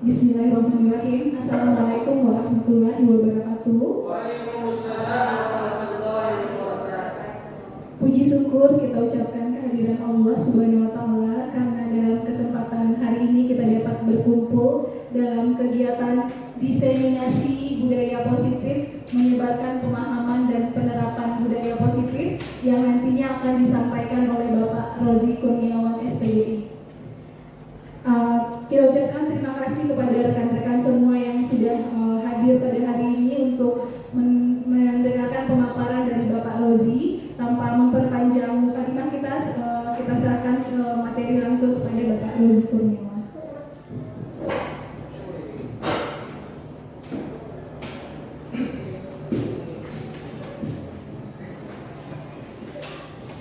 Bismillahirrahmanirrahim. Assalamualaikum warahmatullahi wabarakatuh. Waalaikumsalam warahmatullahi wabarakatuh. Puji syukur kita ucapkan kehadiran Allah Subhanahu wa Ta'ala karena dalam kesempatan hari ini kita dapat berkumpul dalam kegiatan diseminasi budaya positif, menyebarkan pemahaman dan penerapan budaya positif yang nantinya akan disampaikan oleh Bapak Rozi Kurniawan SPDI. Kita ucapkan terima kasih kepada rekan-rekan semua yang sudah hadir pada hari ini untuk mendengarkan pemaparan dari Bapak Rozi. Tanpa memperpanjang mukadimah kita serahkan ke materi langsung kepada Bapak Rozi Kurniawan.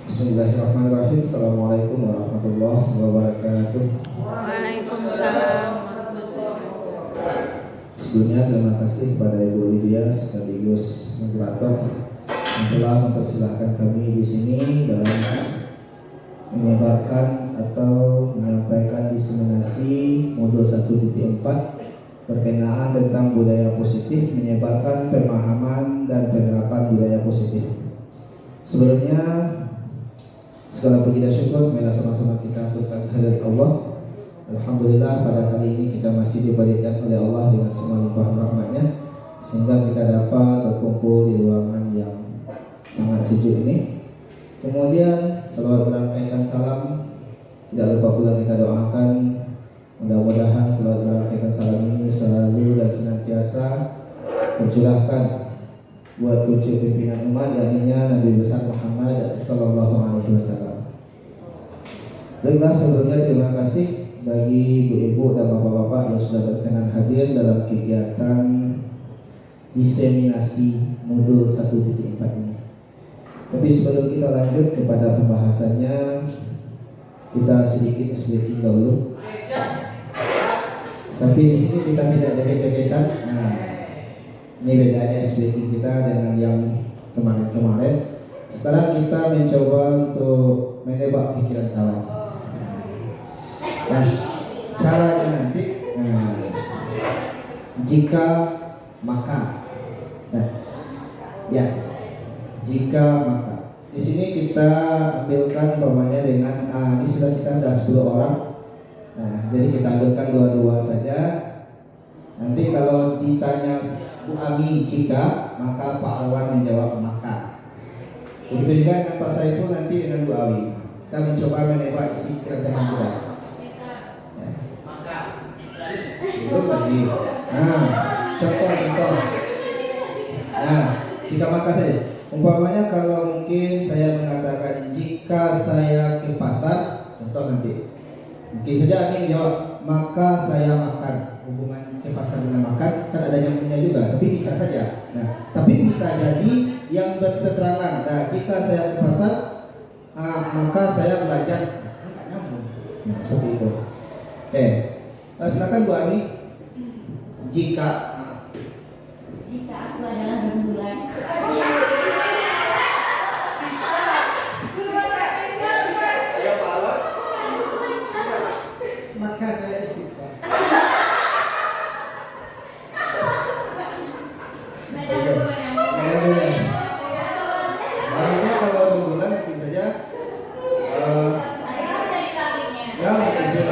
Bismillahirrahmanirrahim. Assalamualaikum warahmatullahi wabarakatuh. Waalaikumsalam warahmatullahi wabarakatuh. Sebelumnya terima kasih kepada Ibu Lydia sekaligus moderator yang telah mempersilahkan kami di sini dalam menyebarkan atau menyampaikan diseminasi modul 1.4 berkenaan tentang budaya positif, menyebarkan pemahaman dan penerapan budaya positif. Sebelumnya segala puji dan syukur marilah sama-sama kita aturkan kehadirat Allah. Alhamdulillah pada kali ini kita masih diberikan oleh Allah dengan semua limpah rahmatnya sehingga kita dapat berkumpul di ruangan yang sangat sejuk ini. Kemudian selalu menyampaikan salam, tidak lupa pula kita doakan mudah-mudahan selalu menyampaikan salam ini selalu dan senantiasa tercurahkan buat cucu pimpinan umat yakni Nabi besar Muhammad sallallahu alaihi wasallam. Baiklah, sebelumnya terima kasih bagi ibu-ibu dan bapak-bapak yang sudah berkenan hadir dalam kegiatan diseminasi modul 1.4 ini. Tapi sebelum kita lanjut kepada pembahasannya, kita sedikit explain dahulu. Tapi di sini kita tidak joget-jogetan. Nah, ini bedanya explain kita dengan yang kemarin-kemarin. Sekarang kita mencoba untuk menebak pikiran kawan. Nah, caranya nanti jika maka. Nah, ya, jika maka. Di sini kita ambilkan umpamanya dengan ini sudah kita ada 10 orang. Nah, jadi kita ambilkan dua-dua saja. Nanti kalau ditanya Bu Ami jika, maka Pak Alwan menjawab maka. Begitu juga dengan Pak Saiful nanti dengan Bu Awi. Kita mencoba menebak isi pikiran teman kita. Itu lagi. Nah, contoh. Nah, jika maka saja. Umpamanya kalau mungkin saya mengatakan jika saya ke pasar, contoh nanti. Mungkin saja Ani menjawab maka saya makan. Hubungan ke pasar dengan makan kan ada yang punya juga, tapi bisa saja. Nah, tapi bisa jadi yang berseberangan. Nah, jika saya ke pasar, maka saya belajar. Enggak nyambung. Nah, seperti itu. Oke. Silakan Bu Ani. Jika aku adalah rembulan. maka saya istighfar. Harusnya kalau rembulan mungkin saja ya mungkin saja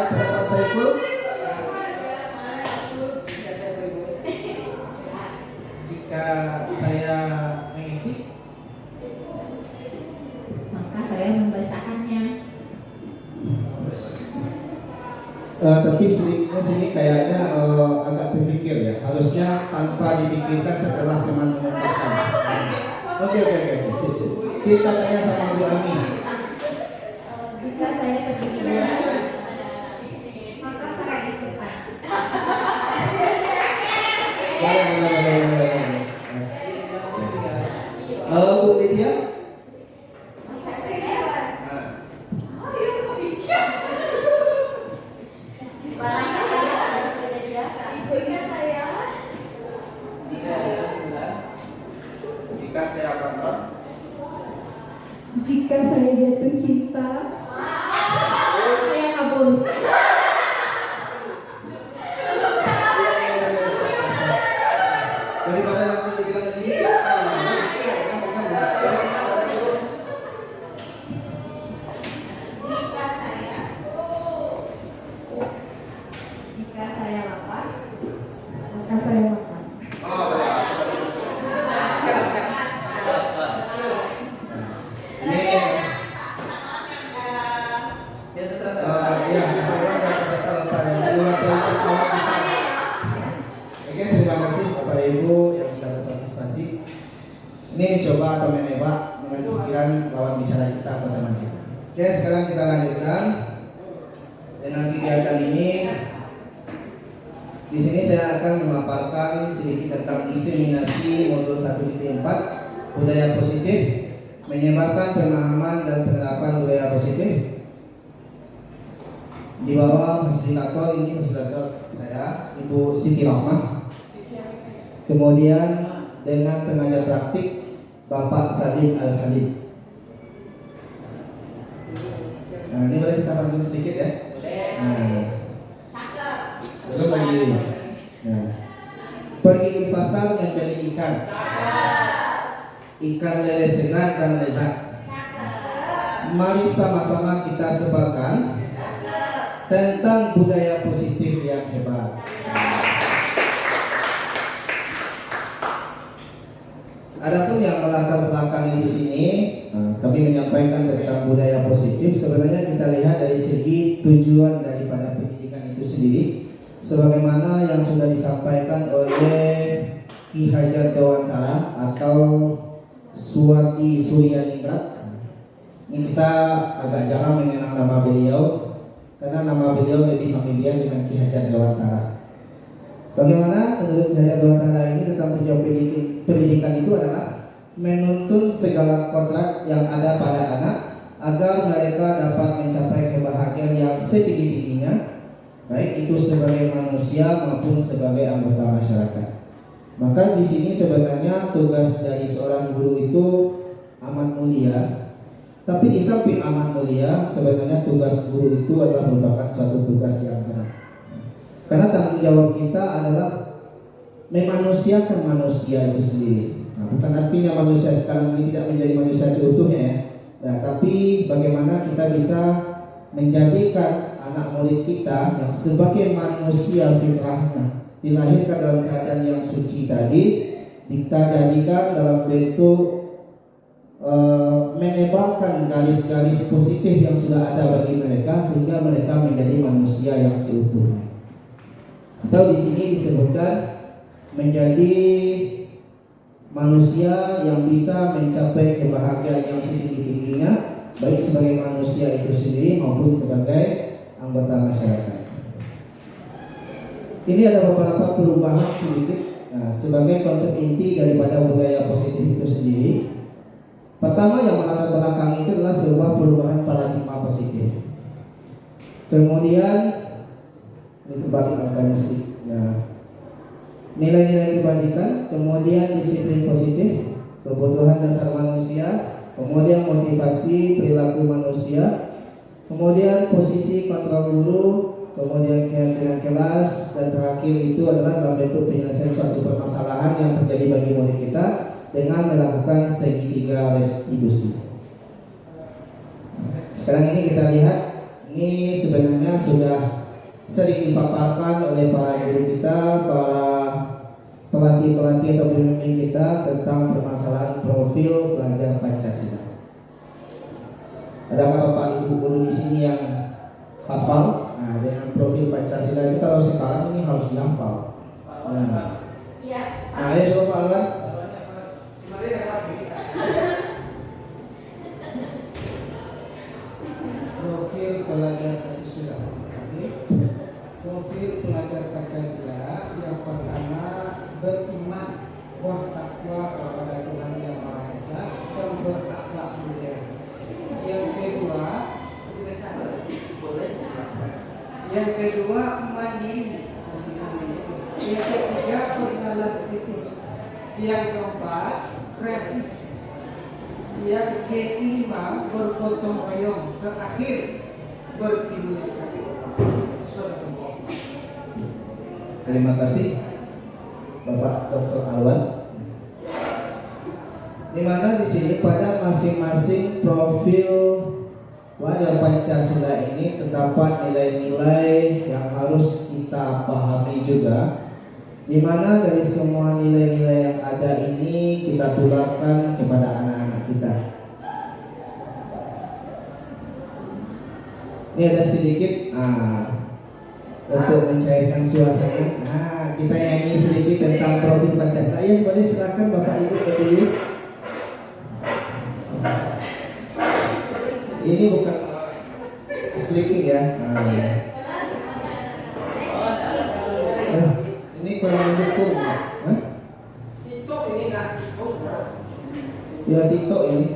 Pak Saiful, jika saya mengintip, Maka saya membacakannya. tapi sedikitnya sini kayaknya agak berpikir ya. Harusnya tanpa dipikirkan setelah teman mengungkapkan. Oke. Sip. Kita tanya sama Bu Ami. Jika saya ketiduran, maka saya ikutan. Bu Lydia. Jika saya jatuh cinta, Jika saya lapar, maka saya makan. Ini ya, kita kesehatan Bapak Ibu telah awal kita. Oke, terima kasih Bapak Ibu yang sudah berpartisipasi. Ini mencoba atau menebak dengan pikiran lawan bicara kita atau teman kita. Oke, sekarang kita lanjutkan dengan kegiatan ini. Di sini saya akan memaparkan sedikit tentang diseminasi modul 1.4 budaya positif, menyebarkan pemahaman dan penerapan budaya positif. Di bawah fasilitator ini fasilitator saya Ibu Siti Rahmah. Kemudian dengan pengajar praktik Bapak Sadim Al-Halim. Nah, ini boleh kita panggil sedikit ya. Nah, belum lagi. Nah, pergi ke pasar menjadi ikan. Ikan lele segar dan lezat. Mari sama-sama kita sebarkan tentang budaya positif yang hebat. Adapun yang melatar belakangi di sini, kami menyampaikan tentang budaya positif. Sebenarnya kita lihat dari segi tujuan daripada pendidikan itu sendiri, sebagaimana yang sudah disampaikan oleh Ki Hajar Dewantara atau Suwati Suryaningrat. Ini kita agak jarang mengenal nama beliau, karena nama beliau lebih familiar dengan Ki Hajar Dewantara. Bagaimana menurut Ki Hajar Dewantara ini tentang tujuan pendidikan itu adalah menuntun segala kodrat yang ada pada anak agar mereka dapat mencapai kebahagiaan yang setinggi-tingginya, baik itu sebagai manusia maupun sebagai anggota masyarakat. Maka di sini sebenarnya tugas dari seorang guru itu amat mulia. Tapi di samping amat mulia, sebenarnya tugas guru itu adalah merupakan suatu tugas yang berat. Karena tanggung jawab kita adalah memanusiakan manusia itu sendiri. Nah, bukan artinya manusia sekarang ini tidak menjadi manusia seutuhnya ya. Nah, tapi bagaimana kita bisa menjadikan anak murid kita yang sebagai manusia fitrahnya dilahirkan dalam keadaan yang suci tadi, kita jadikan dalam bentuk menebalkan garis-garis positif yang sudah ada bagi mereka sehingga mereka menjadi manusia yang seutuhnya. Atau di sini disebutkan menjadi manusia yang bisa mencapai kebahagiaan yang setinggi-tingginya, baik sebagai manusia itu sendiri maupun sebagai anggota masyarakat. Ini ada beberapa perubahan sedikit. Nah, sebagai konsep inti daripada budaya positif itu sendiri, pertama yang melatar belakangi itu adalah sebuah perubahan paradigma positif. Kemudian ini kembali angkanya sedikit. Nah, nilai-nilai kebajikan, kemudian disiplin positif, kebutuhan dasar manusia, kemudian motivasi perilaku manusia, kemudian posisi kontrol guru, kemudian keyakinan kelas, dan terakhir itu adalah dalam bentuk penyelesaian suatu permasalahan yang terjadi bagi murid kita dengan melakukan segitiga restitusi. Sekarang ini kita lihat, ini sebenarnya sudah sering dipaparkan oleh para guru kita, para pelatih-pelatih atau pembimbing kita tentang permasalahan profil pelajar Pancasila. Adakah Bapak Ibu guru di sini yang hafal? Nah, dengan profil Pancasila itu kalau sekarang ini harus dihafal. Nah, ayo coba Pak Alwan. Profil pelajar Pancasila. Profil pelajar Pancasila yang pertama beriman, bertakwa kepada Tuhan Yang Maha Esa dan berakhlak mulia. Yang kedua mandiri. Yang ketiga bernalar kritis. Yang keempat kreatif. Yang kelima bergotong royong. Terakhir berkinerja. Terima kasih Bapak Dr. Alwan. Di mana di sini pada masing-masing profil Pelajar Pancasila ini terdapat nilai-nilai yang harus kita pahami juga, di mana dari semua nilai-nilai yang ada ini kita tularkan kepada anak-anak kita. Ini ada sedikit untuk mencairkan suasana. Kita nyanyi sedikit tentang profil Pancasila. Ya, boleh silakan Bapak Ibu berdiri. Ini bukan speaking ya. Ini kurang mendukung. TikTok ini nggak Ya TikTok ini.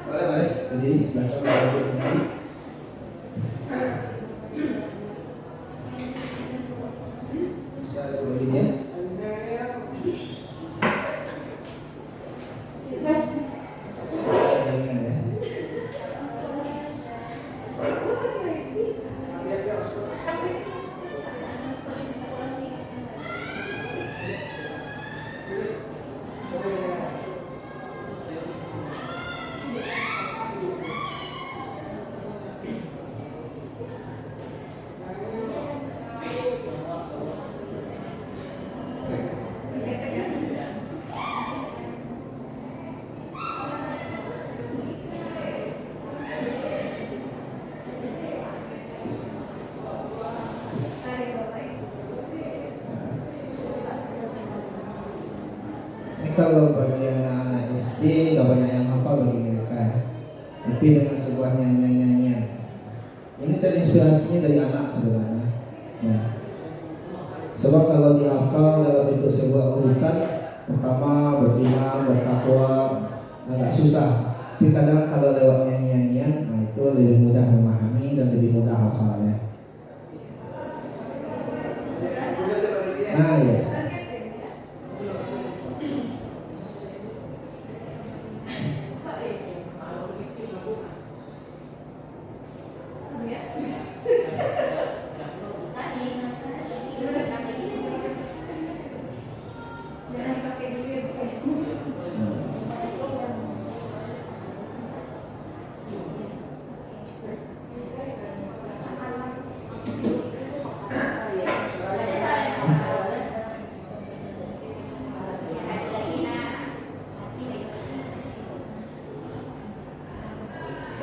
Boleh, berdiri silakan Bapak Ibu berdiri. Bisa berdiri ya. Jaringan ya. Ini kalau bagi anak-anak SD gak banyak yang hafal bagi mereka, tapi dengan sebuah nyanyian-nyanyian. Ini terinspirasinya dari anak sebenarnya. Ya. Sebab kalau dihafal dalam bentuk sebuah urutan, pertama beriman, bertakwa, agak susah. Tapi kadang kalau lewat nyanyian-nyanyian, itu lebih mudah memahami dan lebih mudah hafalnya. Nah, ya.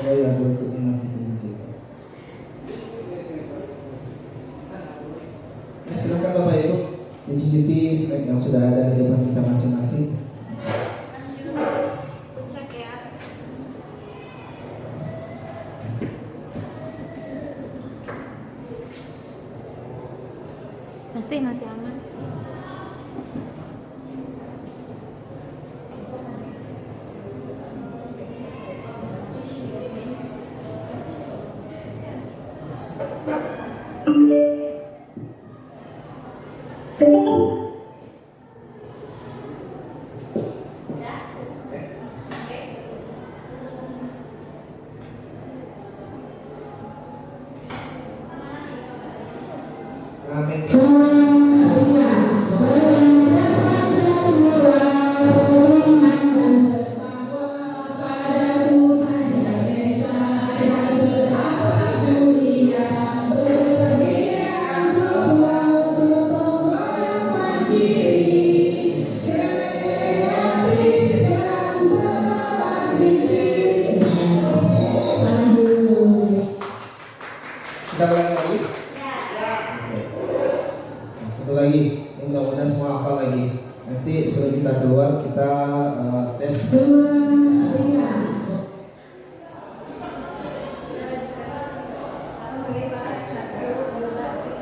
Oh ya, bentuknya nanti kita. Silakan Bapak Ibu dicicipi snack yang sudah ada di depan kita masing-masing. Masih aman. Amin. Kita ulangi lagi. Nah, satu lagi, ini mudah-mudahan semua hafal lagi. Nanti sebelum kita keluar kita tes.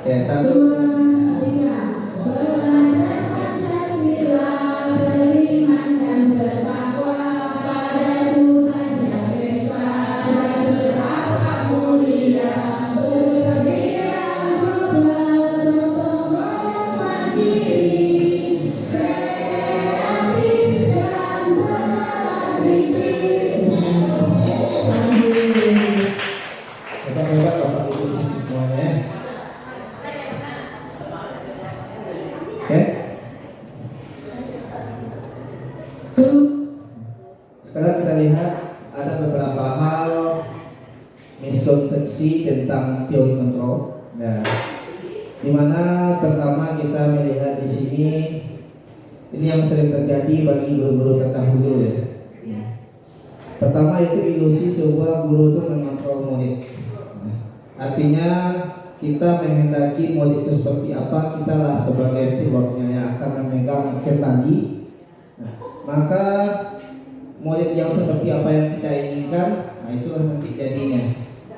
Ya, satu. miskonsepsi tentang teori kontrol. Nah, dimana pertama kita melihat di sini ini yang sering terjadi bagi guru-guru terdahulu ya. Pertama itu ilusi sebuah guru itu mengontrol murid. Artinya kita menghendaki murid itu seperti apa, kita lah sebagai pilotnya yang akan memegang kendali. Maka murid yang seperti apa yang kita inginkan, nah itulah nanti jadinya.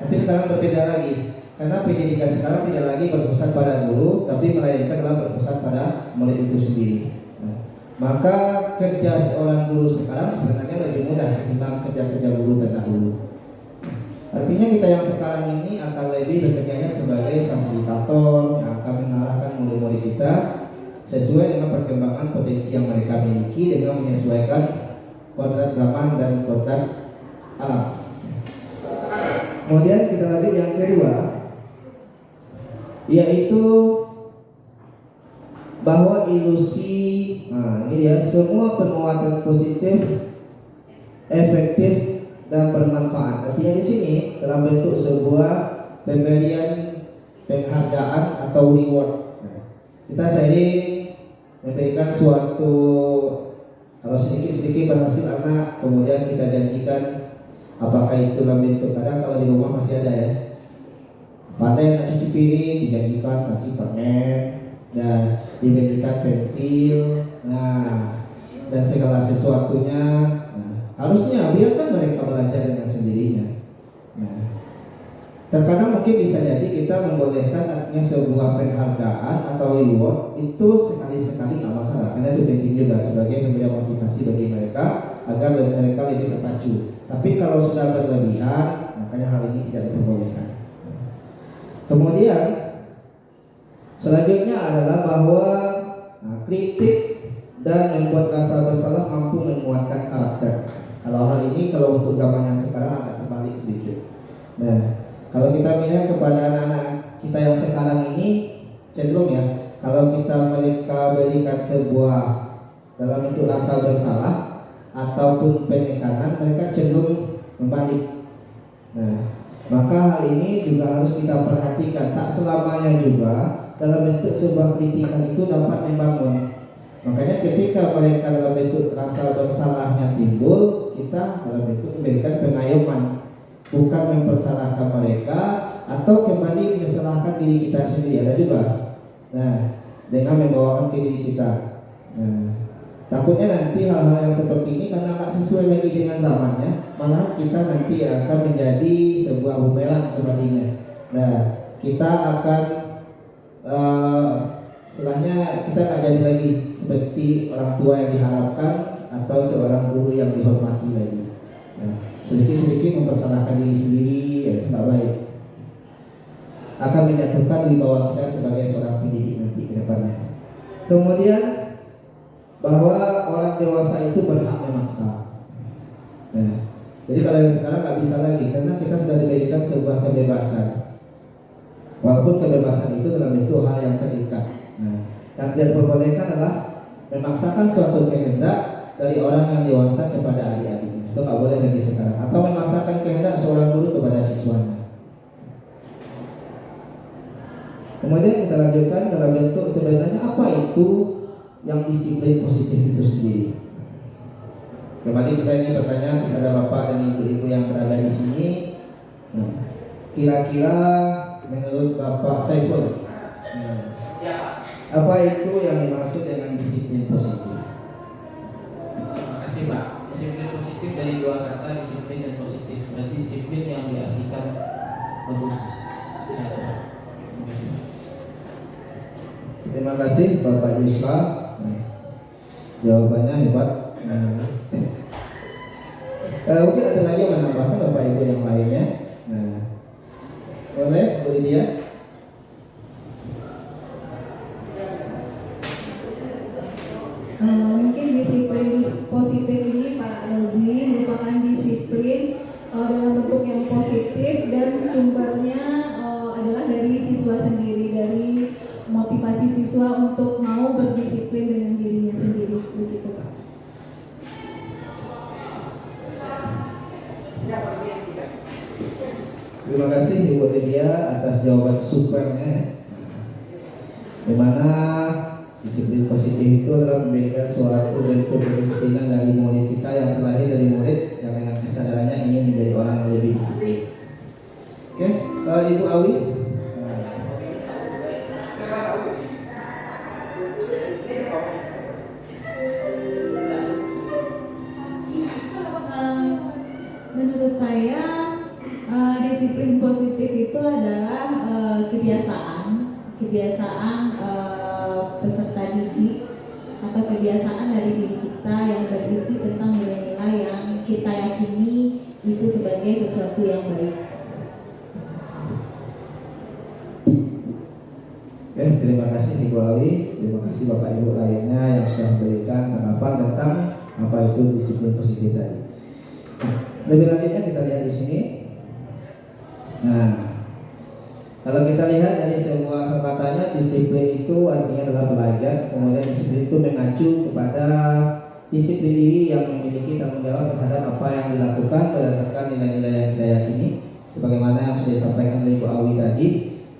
Tapi sekarang berbeda lagi, karena pendidikan sekarang tidak lagi berpusat pada guru, tapi melainkan adalah berpusat pada murid itu sendiri. Maka kerja seorang guru sekarang sebenarnya lebih mudah ketimbang kerja-kerja guru terdahulu. Artinya kita yang sekarang ini akan lebih bekerjanya sebagai fasilitator yang akan mengarahkan murid-murid kita sesuai dengan perkembangan potensi yang mereka miliki dengan menyesuaikan kodrat zaman dan kodrat alam. Kemudian kita lanjut yang kedua, yaitu bahwa ilusi, nah ini ya, semua penguatan positif, efektif dan bermanfaat. Artinya di sini dalam bentuk sebuah pemberian penghargaan atau reward. Kita sering memberikan suatu, kalau sedikit-sedikit berhasil anak, kemudian kita janjikan, apakah itu dalam bentuk, kadang kalau di rumah masih ada ya, pandai anak cuci piring dijanjikan kasih permen dan diberikan pensil, nah dan segala sesuatunya. Nah, harusnya biarkan mereka belajar dengan sendirinya. Nah, terkadang mungkin bisa jadi kita membolehkan artinya sebuah penghargaan atau reward itu sekali-sekali nggak masalah, karena itu penting juga sebagai memberi motivasi bagi mereka agar mereka lebih terpacu. Tapi kalau sudah berlebihan, makanya hal ini tidak diperbolehkan. Kemudian selanjutnya adalah bahwa kritik dan membuat rasa bersalah mampu menguatkan karakter. Kalau hal ini, kalau untuk zaman yang sekarang agak terbalik sedikit. Nah, kalau kita melihat kepada anak-anak kita yang sekarang ini cenderung ya, kalau mereka berikan sebuah dalam bentuk rasa bersalah ataupun penekanan, mereka cenderung membalik. Nah, maka hal ini juga harus kita perhatikan. Tak selamanya juga dalam bentuk sebuah kritikan itu dapat membangun. Makanya ketika mereka dalam bentuk rasa bersalahnya timbul, kita dalam bentuk memberikan pengayuman, bukan mempersalahkan mereka atau kembali menyalahkan diri kita sendiri. Ada juga. Nah, dengan membawakan ke diri kita. Nah, takutnya nanti hal-hal yang seperti ini karena tak sesuai lagi dengan zamannya, malah kita nanti akan menjadi sebuah bumerang kembalinya. Nah, kita akan setelahnya kita akan jadi lagi seperti orang tua yang diharapkan atau seorang guru yang dihormati lagi. Nah, sedikit-sedikit mempersalahkan diri sendiri ya, tidak baik, akan menjatuhkan wibawa kita sebagai seorang pendidik nanti ke depannya. Kemudian bahwa orang dewasa itu berhak memaksa. Nah, jadi kalau yang sekarang nggak bisa lagi karena kita sudah diberikan sebuah kebebasan. Walaupun kebebasan itu dalam bentuk hal yang terikat. Nah, yang tidak diperbolehkan adalah memaksakan suatu kehendak dari orang yang dewasa kepada adik-adiknya. Itu nggak boleh lagi sekarang. Atau memaksakan kehendak seorang guru kepada siswanya. Kemudian kita lanjutkan dalam bentuk sebenarnya apa itu yang disiplin positif itu sendiri. Kembali kita ini bertanya kepada bapak dan ibu-ibu yang berada di sini. Nah, kira-kira menurut Bapak Saiful, apa itu yang dimaksud dengan disiplin positif? Terima kasih Pak. Disiplin positif dari dua kata, disiplin dan positif. Berarti disiplin yang diartikan bagus. Ya, Pak. Terima kasih Bapak Yusra. Jawabannya hebat. Mungkin ada lagi yang menambahkan Bapak Ibu yang lainnya. Nah, boleh Bu Lydia? Mungkin disiplin positif ini Pak Rozi merupakan disiplin dalam bentuk yang positif dan sumbernya adalah dari siswa sendiri, dari motivasi siswa untuk mau berdisiplin dengan dirinya sendiri, begitu Pak. Terima kasih Ibu Lydia atas jawaban supernya. Dimana disiplin positif itu adalah memberikan suatu bentuk kedisiplinan dari murid kita yang terlahir dari murid yang dengan kesadarannya ingin menjadi orang yang lebih disiplin. Oke, Ibu Awi. Menurut saya disiplin positif itu adalah kebiasaan peserta didik atau kebiasaan dari diri kita yang berisi tentang nilai-nilai yang kita yakini itu sebagai sesuatu yang baik. Oke, terima kasih Ibu Awi, terima kasih Bapak Ibu lainnya yang sudah memberikan tanggapan tentang apa itu disiplin positif tadi. Lebih lanjutnya kita lihat di sini. Nah, kalau kita lihat dari semua singkatannya, disiplin itu artinya adalah belajar. Kemudian disiplin itu mengacu kepada disiplin diri yang memiliki tanggung jawab terhadap apa yang dilakukan berdasarkan nilai-nilai yang kita yakini, sebagaimana yang sudah disampaikan oleh Ibu Awi tadi.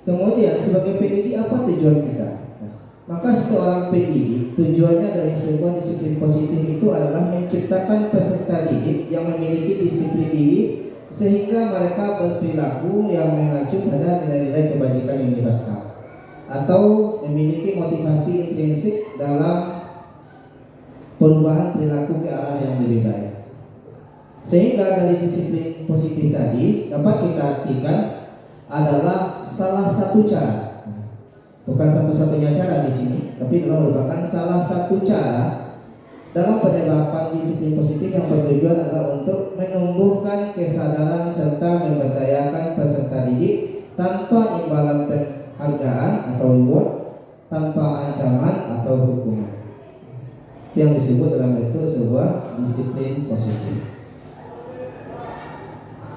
Kemudian sebagai pendidik apa tujuan kita? Nah, maka seorang pendidik tujuannya dari sebuah disiplin positif itu adalah menciptakan peserta didik yang memiliki disiplin diri sehingga mereka berperilaku yang mengacu pada nilai-nilai kebajikan universal atau memiliki motivasi intrinsik dalam perubahan perilaku ke arah yang lebih baik. Sehingga dari disiplin positif tadi dapat kita artikan adalah salah satu cara, bukan satu-satunya cara di sini, tapi adalah merupakan salah satu cara dalam penerapan disiplin positif yang bertujuan adalah untuk menumbuhkan kesadaran serta memberdayakan peserta didik tanpa imbalan penghargaan atau reward, tanpa ancaman atau hukuman. Itu yang disebut dalam bentuk sebuah disiplin positif.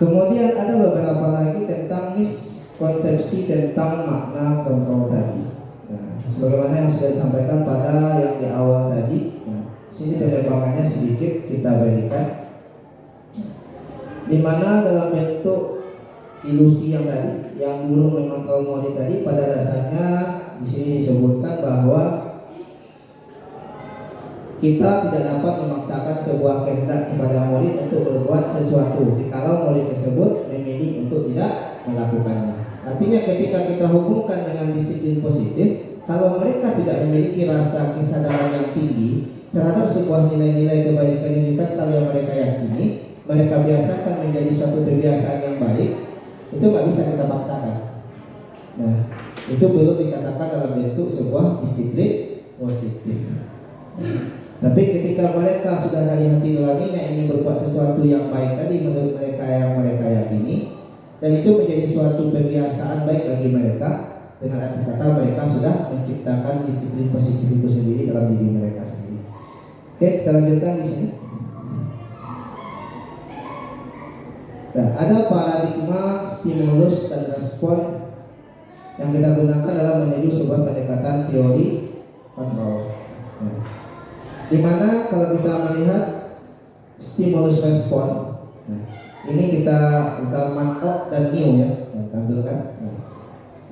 Kemudian ada beberapa lagi tentang miskonsepsi tentang makna kontrol tadi. Nah, sebagaimana yang sudah disampaikan pada yang di awal tadi, sini penerbangannya sedikit kita berikan, di mana dalam bentuk ilusi yang tadi, yang guru mengontrol murid tadi, pada dasarnya di sini disebutkan bahwa kita tidak dapat memaksakan sebuah kehendak kepada murid untuk berbuat sesuatu jikalau murid tersebut memilih untuk tidak melakukannya. Artinya ketika kita hubungkan dengan disiplin positif, kalau mereka tidak memiliki rasa kesadaran yang tinggi terhadap sebuah nilai-nilai kebaikan universal yang mereka yakini, mereka biasakan menjadi suatu kebiasaan yang baik, itu nggak bisa kita paksakan. Nah, itu belum dikatakan dalam bentuk sebuah disiplin positif. Tapi ketika mereka sudah dari hati nuraninya ingin berbuat sesuatu yang baik tadi menurut mereka yang mereka yakini, dan itu menjadi suatu kebiasaan baik bagi mereka, dengan arti kata mereka sudah menciptakan disiplin positif itu sendiri dalam diri mereka sendiri. Oke, kita lanjutkan di sini. Nah, ada paradigma stimulus dan respon yang kita gunakan dalam menuju sebuah pendekatan teori kontrol. Nah, di mana kalau kita melihat stimulus respon, nah, ini kita zaman old dan new ya, tampilkan. Nah,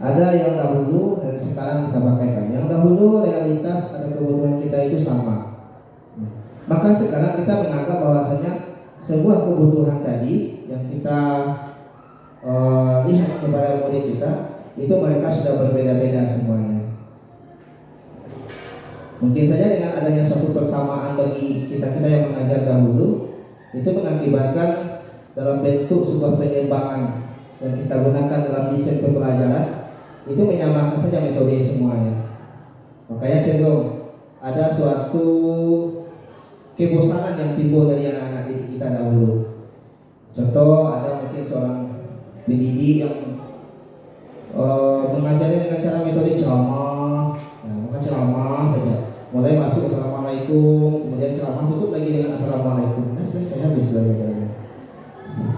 ada yang dahulu dan sekarang kita pakaikan. Yang dahulu realitas atau kebutuhan kita itu sama. Nah, maka sekarang kita menganggap bahwasanya sebuah kebutuhan tadi yang kita lihat kepada murid kita itu mereka sudah berbeda-beda semuanya. Mungkin saja dengan adanya suatu persamaan bagi kita-kita yang mengajar dahulu, itu mengakibatkan dalam bentuk sebuah penyimbangan yang kita gunakan dalam desain pembelajaran, itu menyamakan saja metode semuanya. Makanya cenderung ada suatu kebosanan yang timbul dari anak-anak didik kita dahulu. Contoh, ada mungkin seorang pendidik yang mengajarnya dengan cara metode ceramah, maka ceramah saja. Mulai masuk assalamualaikum, kemudian ceramah tutup lagi dengan assalamualaikum. Nah, saya habis belajar.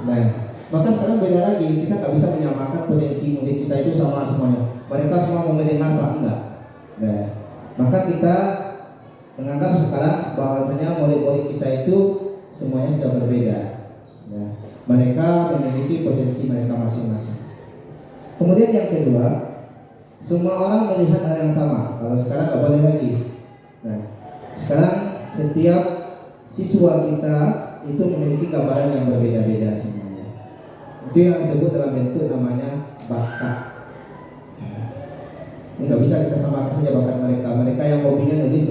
Nah, maka sekarang beda lagi, kita nggak bisa menyamakan potensi murid kita itu sama semuanya. Mereka semua mau mendengar apa enggak? Nah, maka kita menganggap sekarang bahwasanya murid-murid kita itu semuanya sudah berbeda. Nah, Mereka memiliki potensi mereka masing-masing. Kemudian yang kedua, semua orang melihat hal yang sama. Kalau sekarang nggak boleh lagi. Nah, sekarang setiap siswa kita itu memiliki gambaran yang berbeda-beda semuanya. Itu yang disebut dalam bentuk namanya bakat. Ini nggak bisa kita samakan saja bakat mereka. Mereka yang hobinya nulis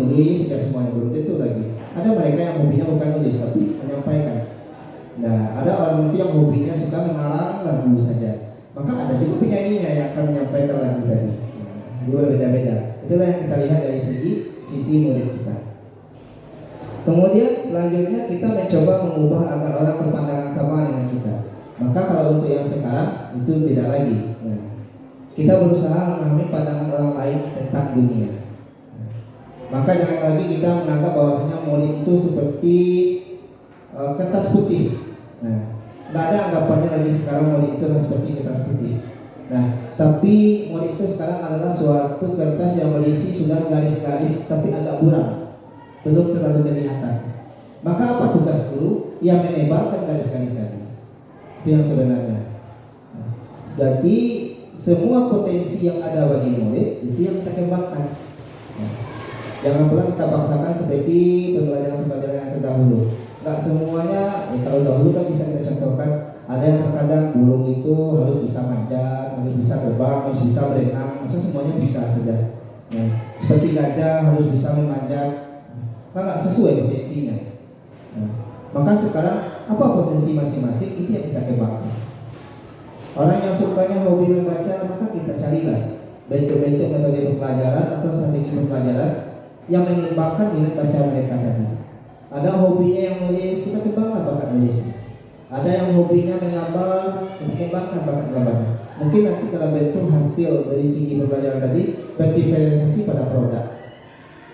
saja semuanya, belum tentu lagi. Ada mereka yang hobinya bukan nulis tapi menyampaikan. Nah, ada orang nanti yang hobinya suka mengarang lagu saja. Maka ada juga penyanyinya yang akan menyampaikan lagu tadi. Dua beda-beda. Itulah yang kita lihat dari sisi murid kita. Kemudian selanjutnya kita mencoba mengubah agar orang berpandangan sama dengan kita. Maka kalau untuk yang sekarang itu beda lagi. Nah, kita berusaha memahami pandangan orang lain tentang dunia. Nah, maka jangan lagi kita menganggap bahwasanya murid itu seperti kertas putih. Nah, nggak ada anggapannya lagi sekarang murid itu seperti kertas putih. Nah, tapi murid itu sekarang adalah suatu kertas yang berisi sudah garis-garis tapi agak buram, belum terlalu kelihatan. Maka apa tugas guru? Yang menebalkan garis-garis tadi. Itu yang sebenarnya. Nah, jadi semua potensi yang ada bagi murid itu yang kita kembangkan. Nah, jangan pula kita paksakan seperti pembelajaran-pembelajaran yang terdahulu. Nggak semuanya, kalau dahulu kan bisa kita contohkan. Ada yang terkadang burung itu harus bisa manjat, harus bisa terbang, harus bisa berenang. Masa semuanya bisa saja. Nah, seperti gajah harus bisa memanjat. Nggak sesuai potensinya. Nah, maka sekarang apa potensi masing-masing itu yang kita kembangkan. Orang yang sukanya hobi membaca, maka kita carilah bentuk-bentuk metode pembelajaran atau strategi pembelajaran yang menyeimbangkan minat baca mereka tadi. Ada hobinya yang nulis, kita kembangkan bakat nulisnya. Ada yang hobinya menggambar, kita kembangkan bakat gambarnya. Mungkin nanti dalam bentuk hasil dari segi pembelajaran tadi berdiferensiasi pada produk.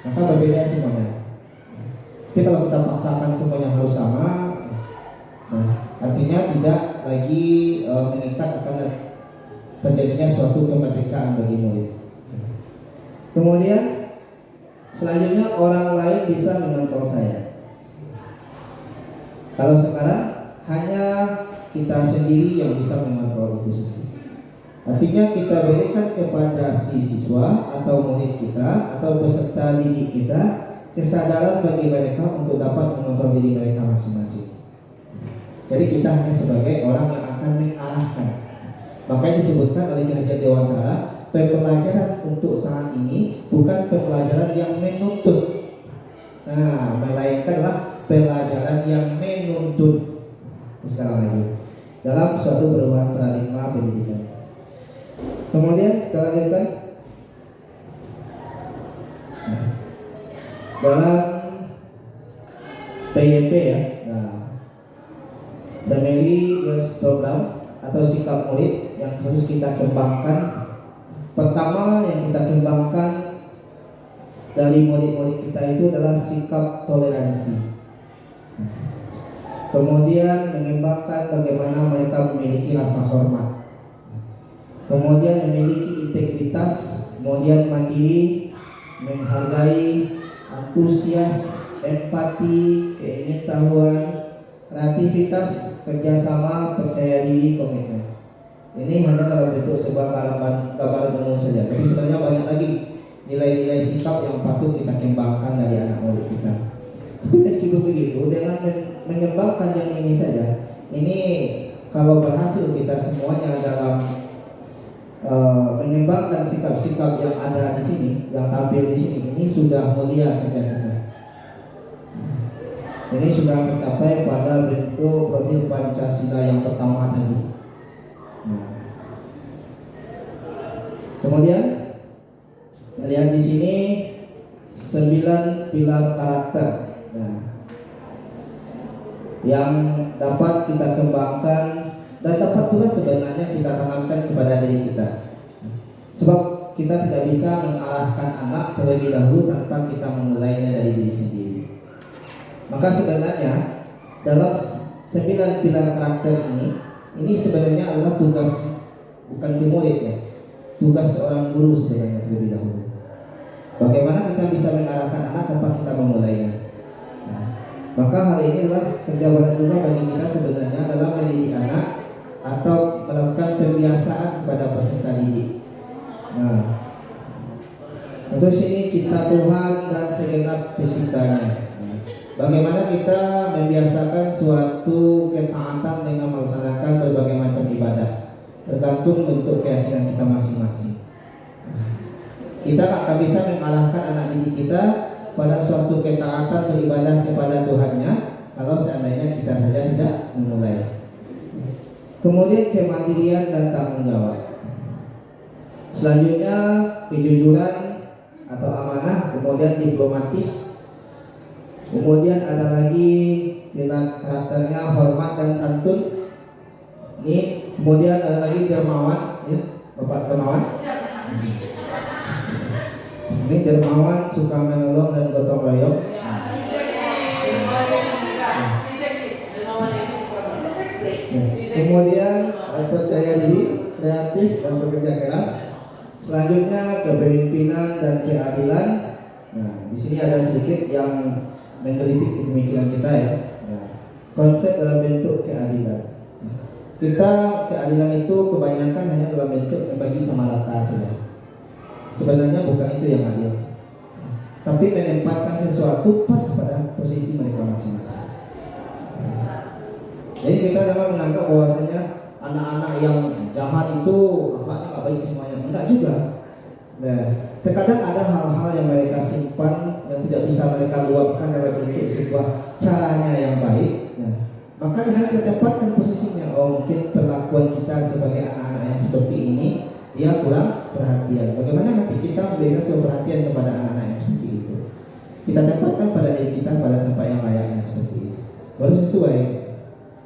Maka berbeda semuanya. Tapi kalau kita paksakan semuanya harus sama, nah, artinya tidak lagi mengikat akan terjadinya suatu kemerdekaan bagi murid. Kemudian selanjutnya orang lain bisa mengontrol saya. Kalau sekarang hanya kita sendiri yang bisa mengontrol itu sendiri. Artinya kita berikan kepada si siswa atau murid kita atau peserta didik kita kesadaran bagi mereka untuk dapat mengontrol diri mereka masing-masing. Jadi kita hanya sebagai orang yang akan mengarahkan. Makanya disebutkan oleh Ki Hajar Dewantara, pembelajaran untuk saat ini bukan pembelajaran yang menuntut. Nah, melainkanlah pembelajaran yang menuntut. Sekarang lagi dalam suatu perubahan paradigma pendidikan. Kemudian kita lanjutkan dalam PYP ya. Nah, Primary Youth Program atau sikap murid yang harus kita kembangkan. Pertama yang kita kembangkan dari murid-murid kita itu adalah sikap toleransi. Kemudian mengembangkan bagaimana mereka memiliki rasa hormat. Kemudian memiliki integritas, kemudian mandiri, menghargai, antusias, empati, keingin-tahuan, kreativitas, kerjasama, percaya diri, komitmen. Ini hanya dalam bentuk sebuah gambaran umum saja. Tapi sebenarnya banyak lagi nilai-nilai sikap yang patut kita kembangkan dari anak murid kita. Tapi meskipun begitu, dengan mengembangkan yang ini saja, ini kalau berhasil kita semuanya dalam mengembangkan sikap-sikap yang ada di sini, yang tampil di sini, ini sudah mulia kerja kita. Ini sudah mencapai pada bentuk profil Pancasila yang pertama tadi. Nah, kemudian kita lihat di sini 9 pilar karakter. Nah, yang dapat kita kembangkan dan dapat pula sebenarnya kita tanamkan kepada diri kita. Sebab kita tidak bisa mengarahkan anak terlebih dahulu tanpa kita memulainya dari diri sendiri. Maka sebenarnya dalam 9 pilar karakter ini sebenarnya adalah tugas bukan murid ya, tugas seorang guru sebenarnya terlebih dahulu. Bagaimana kita bisa mengarahkan anak tanpa kita memulainya. Nah, Maka hal ini adalah kerja berat juga bagi kita sebenarnya dalam mendidik anak atau melakukan pembiasaan kepada peserta didik. Nah, untuk sini cipta Tuhan dan segenap penciptanya. Bagaimana kita membiasakan suatu ketaatan dengan melaksanakan berbagai macam ibadah, tergantung bentuk keyakinan kita masing-masing. Kita akan bisa mengarahkan anak didik kita pada suatu ketaatan beribadah kepada Tuhannya kalau seandainya kita saja tidak memulai. Kemudian kemandirian dan tanggung jawab. Selanjutnya kejujuran atau amanah, kemudian diplomatis, kemudian ada lagi nilai karakternya hormat dan santun. Ini kemudian ada lagi dermawan, ya, Bapak dermawan. Ini dermawan, suka menolong dan gotong royong. Kemudian percaya diri, kreatif dan bekerja keras. Selanjutnya kepemimpinan dan keadilan. Nah, di sini ada sedikit yang menggelitik pemikiran kita ya. Nah, konsep dalam bentuk keadilan. Kita keadilan itu kebanyakan hanya dalam bentuk membagi sama rata saja. Sebenarnya bukan itu yang adil, tapi menempatkan sesuatu pas pada posisi mereka masing-masing. Jadi kita jangan menganggap bahwasanya anak-anak yang jahat itu akhlaknya nggak baik semuanya, enggak juga. Nah, terkadang ada hal-hal yang mereka simpan yang tidak bisa mereka luapkan dalam bentuk sebuah caranya yang baik. Nah, maka di sana kita tempatkan posisinya. Oh, mungkin perlakuan kita sebagai anak-anak yang seperti ini dia kurang perhatian. Bagaimana nanti kita memberikan sebuah perhatian kepada anak-anak yang seperti itu? Kita tempatkan pada diri kita pada tempat yang layaknya seperti itu. Baru sesuai.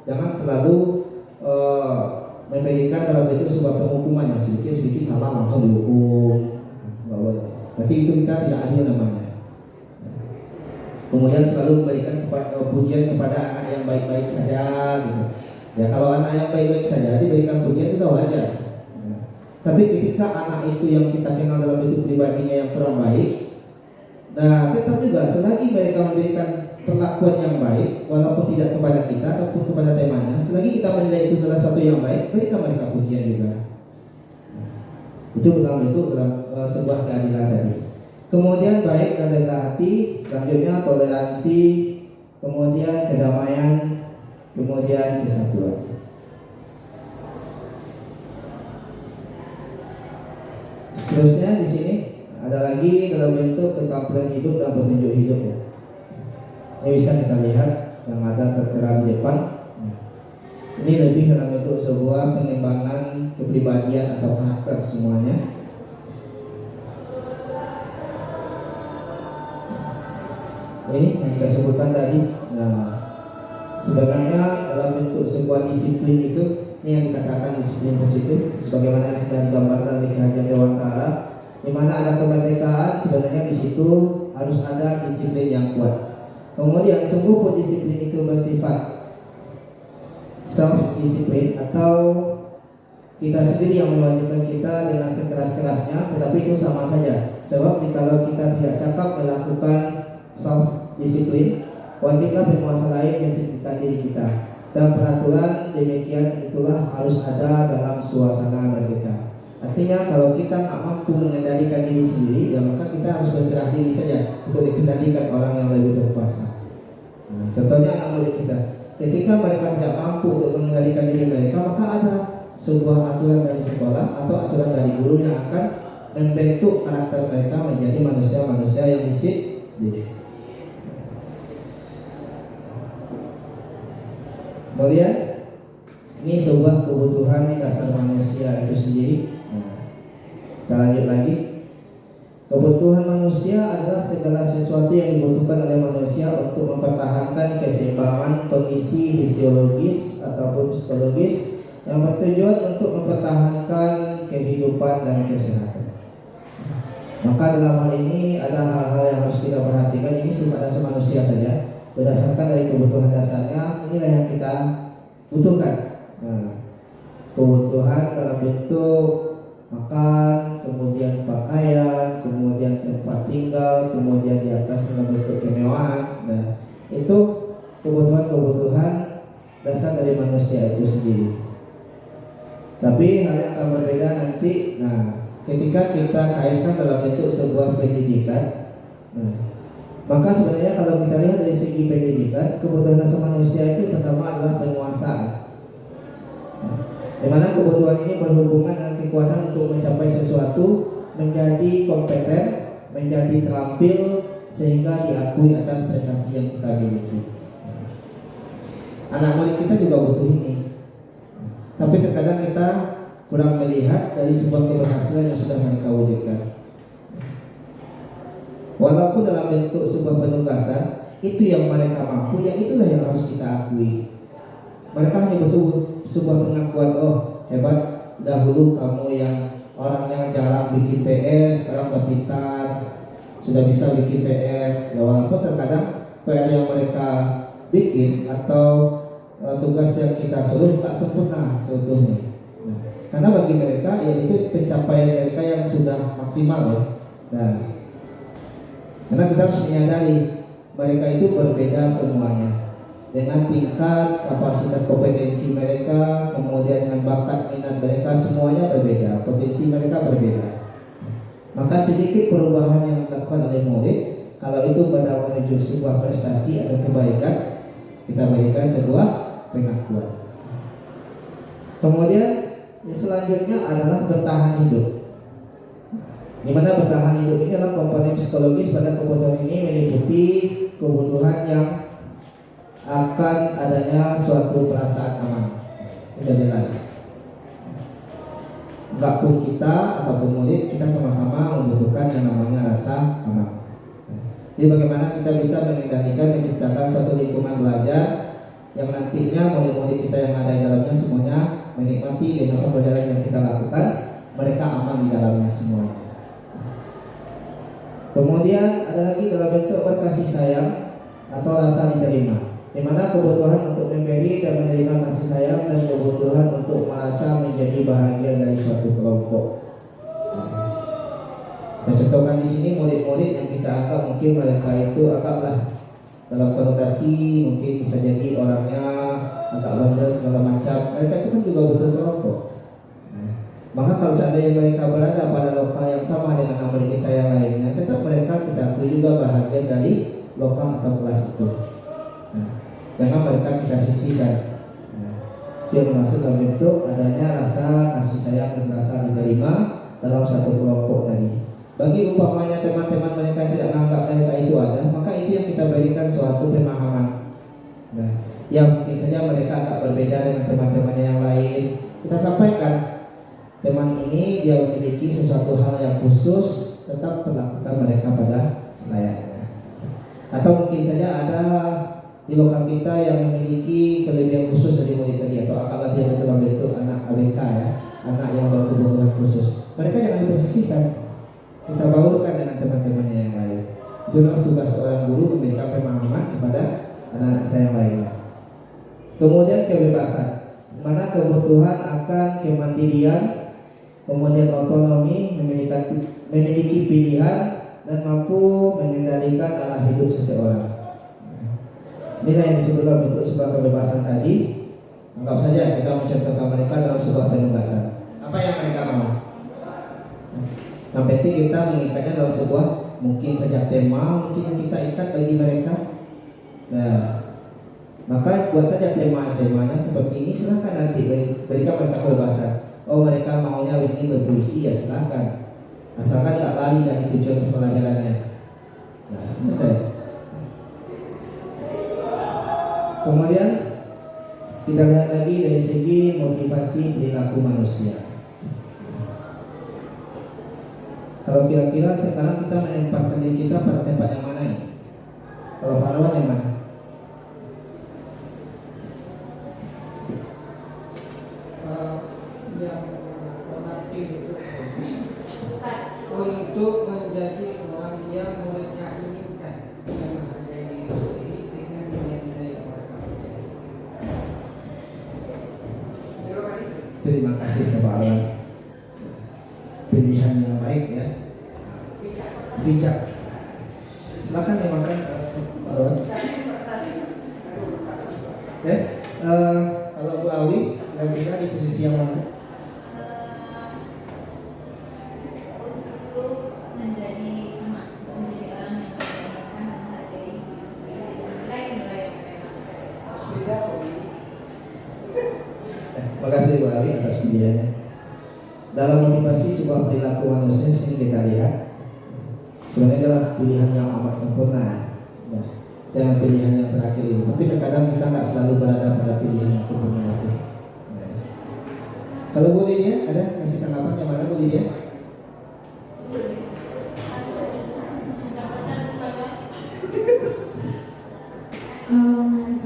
Jangan terlalu memberikan dalam bentuk sebuah penghukuman yang sedikit salah langsung dihukum. Berarti itu kita tidak adil namanya. Kemudian selalu memberikan pujian kepada anak yang baik-baik saja gitu. Ya kalau anak yang baik-baik saja diberikan pujian itu wajar. Tapi ketika anak itu yang kita kenal dalam bentuk pribadinya yang kurang baik, nah tetap juga selagi mereka memberikan perlakuan yang baik, walaupun tidak kepada kita ataupun kepada temannya, selagi kita menilai itu adalah sesuatu yang baik, berikan mereka pujian juga. Nah, itu dalam sebuah keadilan tadi. Kemudian baik dan rendah hati, selanjutnya toleransi, kemudian kedamaian, kemudian kesatuan. Seterusnya di sini ada lagi dalam bentuk keterampilan hidup dan petunjuk hidup ya. Ini bisa kita lihat yang ada tertera di depan. Ini lebih dalam bentuk sebuah pengembangan kepribadian atau karakter semuanya. Ini yang kita sebutkan tadi. Nah, sebenarnya dalam bentuk sebuah disiplin itu, ini yang dikatakan disiplin positif, sebagaimana yang sudah digambarkan di kajian Dewan Ta'ala, di mana ada kemerdekaan, sebenarnya di situ harus ada disiplin yang kuat. Kemudian sungguh disiplin itu bersifat self-disiplin atau kita sendiri yang mewajibkan kita dengan sekeras-kerasnya, tetapi itu sama saja. Sebab kalau kita tidak cakap melakukan self-disiplin, wajiblah penguasa lain mendisiplinkan diri kita. Dan peraturan demikian itulah harus ada dalam suasana merdeka. Artinya kalau kita tak mampu mengendalikan diri sendiri, ya maka kita harus berserah diri saja untuk dikendalikan orang yang lebih berkuasa. Nah, contohnya anak murid kita, ketika mereka tidak mampu untuk mengendalikan diri mereka, maka ada sebuah aturan dari sekolah atau aturan dari guru yang akan membentuk karakter mereka menjadi manusia-manusia yang disiplin. Kemudian ini sebuah kebutuhan dasar manusia itu sendiri. Kita lanjut lagi. Kebutuhan manusia adalah segala sesuatu yang dibutuhkan oleh manusia untuk mempertahankan keseimbangan kondisi fisiologis ataupun psikologis yang bertujuan untuk mempertahankan kehidupan dan kesehatan. Maka dalam hal ini ada hal-hal yang harus kita perhatikan. Ini sifat dasar manusia saja. Berdasarkan dari kebutuhan dasarnya, inilah yang kita butuhkan. Nah, kebutuhan dalam bentuk makan, kemudian pakaian, kemudian tempat tinggal, kemudian di atas dalam bentuk kemewahan. Nah, itu kebutuhan-kebutuhan dasar dari manusia itu sendiri. Tapi hal yang akan berbeda nanti, ketika kita kaitkan dalam bentuk sebuah pendidikan, maka sebenarnya kalau kita lihat dari segi pendidikan, kebutuhan dasar manusia itu pertama adalah penguasaan. Di mana kebutuhan ini berhubungan dengan kekuatan untuk mencapai sesuatu, menjadi kompeten, menjadi terampil, sehingga diakui atas prestasi yang kita miliki. Anak murid kita juga butuh ini. Tapi terkadang kita kurang melihat dari sebuah keberhasilan yang sudah mereka wujudkan. Walaupun dalam bentuk sebuah penugasan, itu yang mereka mampu, yang itulah yang harus kita akui. Mereka hanya butuh sebuah pengakuan, oh hebat, dahulu kamu yang orang yang jarang bikin PR, sekarang udah pintar, sudah bisa bikin PR. Ya walaupun terkadang PR yang mereka bikin atau tugas yang kita suruh tak sempurna sebetulnya. Karena bagi mereka ya itu pencapaian mereka yang sudah maksimal ya. Karena kita harus menyadari mereka itu berbeda semuanya, dengan tingkat kapasitas kompetensi mereka, kemudian dengan bakat minat mereka, semuanya berbeda, potensi mereka berbeda. Maka sedikit perubahan yang dilakukan oleh murid, kalau itu pada menuju sebuah prestasi atau kebaikan, kita berikan sebuah pengakuan. Kemudian selanjutnya adalah bertahan hidup. Di mana bertahan hidup ini adalah komponen psikologis pada kebutuhan ini meliputi kebutuhan yang akan adanya suatu perasaan aman. Sudah jelas. Enggak pun kita ataupun murid, kita sama-sama membutuhkan yang namanya rasa aman. Jadi bagaimana kita bisa mengendalikan, menciptakan suatu lingkungan belajar yang nantinya murid-murid kita yang ada di dalamnya semuanya menikmati dengan pembelajaran yang kita lakukan, mereka aman di dalamnya semuanya. Kemudian ada lagi dalam bentuk kasih sayang atau rasa diterima, di mana kebutuhan untuk memberi dan menerima kasih sayang dan kebutuhan untuk merasa menjadi bahagian dari suatu kelompok. Kita contohkan di sini murid-murid yang kita anggap mungkin mereka itu anggaplah dalam konotasi mungkin bisa jadi orangnya agak bandel segala macam, mereka itu kan juga butuh kelompok. Maka kalau seandainya mereka berada pada lokal yang sama dengan murid kita yang lainnya, tetap mereka kita akui juga bahagian dari lokal atau kelas itu. Jangan mereka kita sisihkan. Dia masuk dalam bentuk adanya rasa kasih sayang dan rasa diterima dalam satu kelompok tadi. Bagi umpamanya teman-teman mereka tidak menganggap mereka itu ada, maka itu yang kita berikan suatu pemahaman. Yang mungkin saja mereka agak berbeda dengan teman-temannya yang lain, kita sampaikan teman ini dia memiliki sesuatu hal yang khusus, tetap perlakukan mereka pada selayaknya. Atau mungkin saja ada di lokal kita yang memiliki kelebihan khusus dari murid tadi, atau akal dia dalam bentuk anak ABK ya, anak yang berkebutuhan khusus. Mereka jangan diposisikan. Kita baurkan dengan teman-temannya yang lain. Itu adalah tugas seorang guru memberikan pemahaman kepada anak-anak kita yang lainnya. Kemudian kebebasan, mana kebutuhan akan kemandirian, kemudian otonomi, memiliki pilihan dan mampu mengendalikan arah hidup seseorang. Inilah yang disebut dalam bentuk sebuah kebebasan tadi. Anggap saja kita mencontohkan mereka dalam sebuah penugasan. Apa yang mereka mau? Yang penting kita mengikatnya dalam sebuah mungkin saja tema, mungkin yang kita ikat bagi mereka. Maka buat saja tema-temanya seperti ini, silahkan nanti berikan mereka kebebasan. Oh mereka maunya ini berpuisi, ya silahkan, asalkan tak lari dari tujuan pelajarannya. Selesai. Kemudian kita lihat lagi dari segi motivasi perilaku manusia. Kalau kira-kira sekarang kita menempatkan diri kita pada tempat yang mana ya? Kalau Pak Arwan yang mana? Yang mengerti itu untuk menjadi orang yang mereka inginkan dan menghargai diri sendiri dengan nilai-nilai yang mereka percaya. Terima kasih. Terima kasih Pak Arwan. Pilihan yang baik ya. Bijak. Silakan dimakan Pak Arwan. menjadi sama, untuk menjadi orang yang membanggakan dan menghargai diri sendiri dengan nilai-nilai yang mereka percaya. Sudah kok ini. Terima kasih Bu Ari atas videonya. Dalam motivasi sebuah perilaku manusia di sini kita lihat sebenarnya adalah pilihan yang amat sempurna. Nah, dengan pilihan yang terakhir ini, tapi terkadang kita nggak selalu berada pada pilihan yang sempurna itu. Nah, kalau Bu Lydia ada kasih tanggapan yang mana Bu Lydia?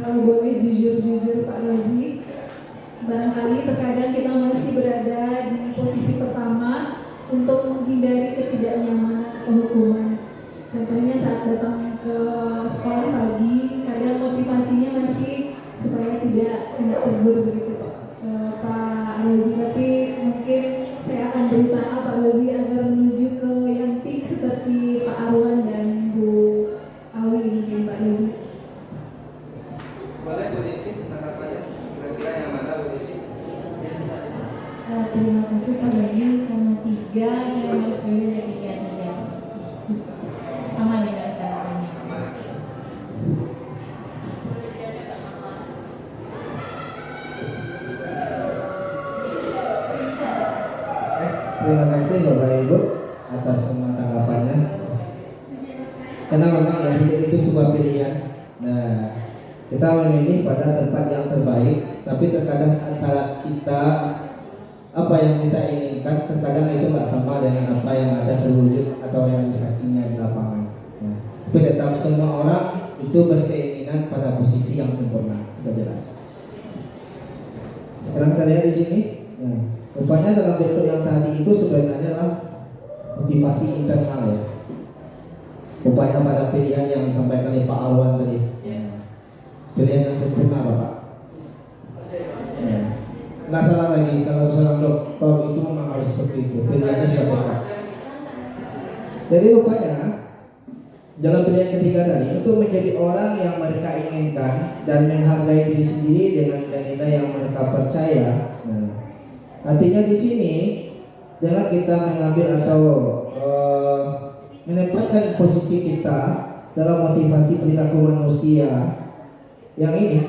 Kalau boleh jujur-jujur Pak Rozi, barangkali terkadang kita masih berada di posisi pertama untuk menghindari ketidaknyamanan atau hukuman. Contohnya saat datang ke sekolah pagi, kadang motivasinya masih supaya tidak kena tegur begitu Pak Rozi. Tapi mungkin saya akan berusaha Pak Rozi agar menuju ke yang peak seperti Pak Arwan dan Bu Awi mungkin Pak Rozi. Boleh Bu Desi tanggapannya? Kira-kira yang mana Bu Desi? Terima kasih Pak Bagi, karena 3 saya harus pilih dari 3 saja. Sama dengan kata-katanya. Sama. Terima kasih Bapak Ibu atas semua tanggapannya. Karena memang ya hidup itu sebuah pilihan. Nah, kita memilih pada tempat yang terbaik, tapi terkadang antara kita apa yang kita inginkan terkadang itu nggak sama dengan apa yang ada terwujud atau realisasinya di lapangan. Nah, tapi tetap semua orang itu berkeinginan pada posisi yang sempurna, sudah jelas. Sekarang kita lihat di sini. Nah, rupanya dalam bentuk yang tadi itu sebenarnya adalah motivasi internal ya. Rupanya pada pilihan yang disampaikan oleh Pak Arwan tadi. Pilihan yang sempurna Bapak. Nggak salah lagi kalau seorang dokter itu memang harus seperti itu. Pilihannya sudah tepat. Jadi rupanya dalam pilihan ketiga tadi untuk menjadi orang yang mereka inginkan dan menghargai diri sendiri dengan nilai-nilai yang mereka percaya. Nah, artinya di sini dengan kita mengambil atau menempatkan posisi kita dalam motivasi perilaku manusia yang ini,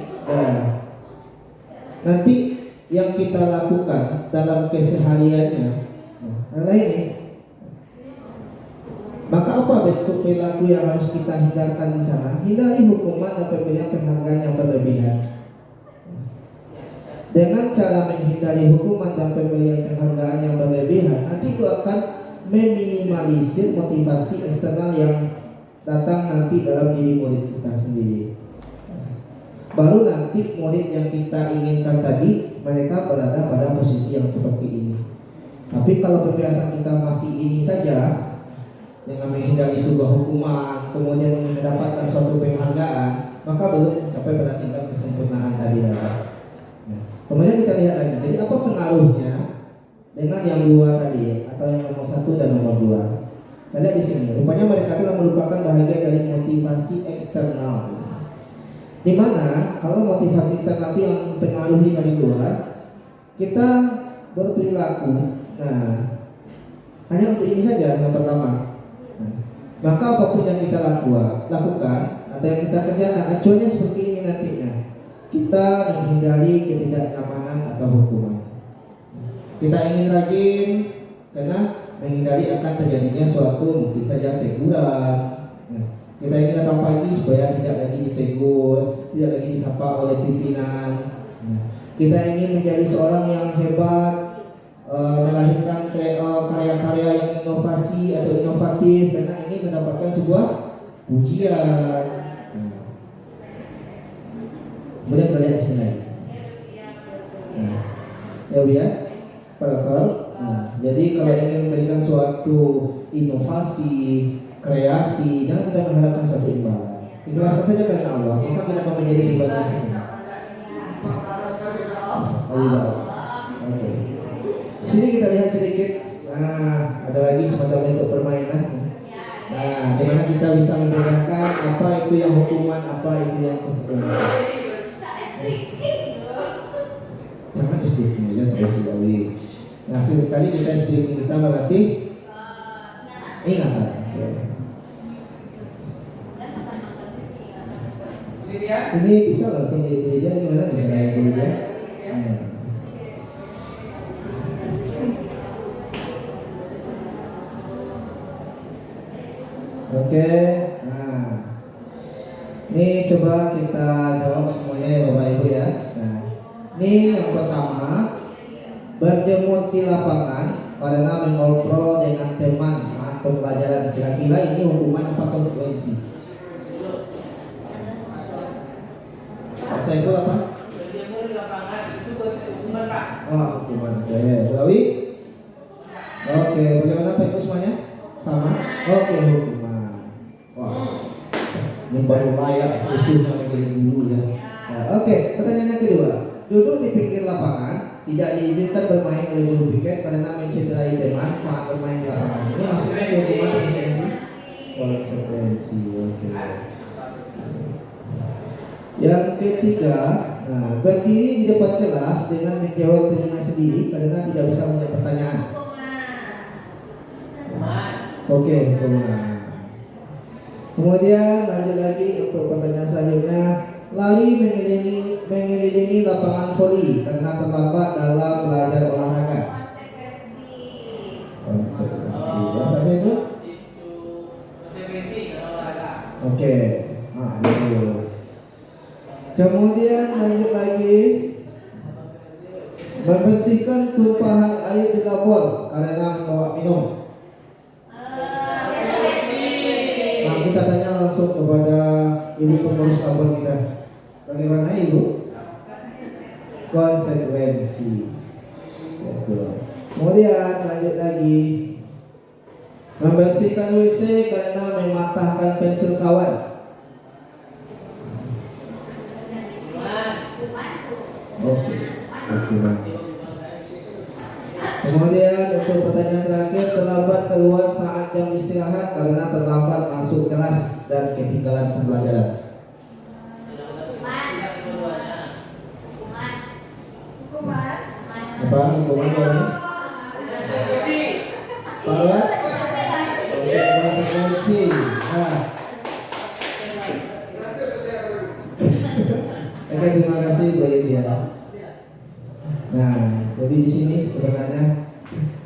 nanti yang kita lakukan dalam kesehariannya adalah ini. Maka apa bentuk perilaku yang harus kita hindarkan di sana? Hindari hukuman dan pemberian penghargaan yang berlebihan. Dengan cara menghindari hukuman dan pemberian penghargaan yang berlebihan, nanti itu akan meminimalisir motivasi eksternal yang datang nanti dalam diri murid kita sendiri. Baru nanti murid yang kita inginkan tadi mereka berada pada posisi yang seperti ini. Tapi kalau kebiasaan kita masih ini saja, dengan menghindari sebuah hukuman, kemudian ingin mendapatkan suatu penghargaan, maka belum mencapai pada tingkat kesempurnaan tadi. Kemudian kita lihat lagi, jadi apa pengaruhnya dengan yang dua tadi, atau yang nomor 1 dan nomor 2. Kita lihat di sini, rupanya mereka telah merupakan bahagian dari motivasi eksternal. Di mana kalau motivasi eksternal itu yang mempengaruhi dari luar, kita berperilaku. Nah, hanya untuk ini saja yang pertama. Maka apapun yang kita lakukan atau yang kita kerjakan, acuannya seperti ini nantinya. Kita menghindari ketidaknyamanan atau hukuman. Kita ingin rajin karena menghindari akan terjadinya suatu mungkin saja teguran. Kita ingin datang pagi supaya tidak lagi ditegur, tidak lagi disapa oleh pimpinan. Kita ingin menjadi seorang yang hebat, melahirkan karya-karya yang inovasi atau inovatif karena ingin mendapatkan sebuah pujian. Kemudian kita lihat di sini. Ya lihat, jadi kalau ingin memberikan suatu inovasi, kreasi, jangan kita mengharapkan suatu imbalan. Ikhlaskan saja karena Allah, maka kita akan menjadi pribadi yang sempurna. Oke. Sini kita lihat sedikit. Nah, ada lagi semacam bentuk permainan. Nah, dimana kita bisa membedakan apa itu yang hukuman, apa itu yang konsekuensi. Jangan speaking aja terus sekali. Nah, sekali kita speaking kita berarti Ingatan. Oke. Ini dia. Ini bisa langsung dibeli dia gimana nih cara yang dulu dia? Oke, nah ini coba kita jawab semuanya ya Bapak Ibu ya. Nah, ini yang pertama, berjemur di lapangan karena mengobrol dengan teman saat pembelajaran. Kira-kira ini hukuman apa konsekuensi? Pak Saiful apa? Berjemur di lapangan itu hukuman Pak. Oh, hukuman. Oke, Bulawi? Oke, bagaimana Pak Ibu semuanya? Sama? Oke, hukuman. Wah, ini baru layak sebetulnya menjadi guru ya. Nah, oke, pertanyaan yang kedua. Duduk di pinggir lapangan, tidak diizinkan bermain oleh guru piket karena mencederai teman saat bermain di lapangan. Ini maksudnya hukuman konsekuensi? Konsekuensi, oke. Yang ketiga, nah, berdiri di depan kelas dengan menjawab telinga sendiri karena tidak bisa menjawab pertanyaan. Oke, hukuman. Kemudian lanjut lagi untuk pertanyaan selanjutnya, lari mengelilingi lapangan voli karena terlambat dalam belajar olahraga. Konsekuensi. Apa sih itu? Konsekuensi olahraga. Oke. Nah, betul. Kemudian lanjut lagi, membersihkan tumpahan air di labor karena membawa minum. Nah, kita tanya langsung kepada ibu pengurus labor kita. Bagaimana ibu? Konsekuensi. Betul. Kemudian lanjut lagi, membersihkan WC karena mematahkan pensil kawan. Oke. Kemudian untuk pertanyaan terakhir, terlambat keluar saat jam istirahat karena terlambat masuk kelas dan ketinggalan pembelajaran. Apa hukuman ini? Pak, konsekuensi. Nah. Oke, terima kasih Bu Lydia. Nah, jadi di sini sebenarnya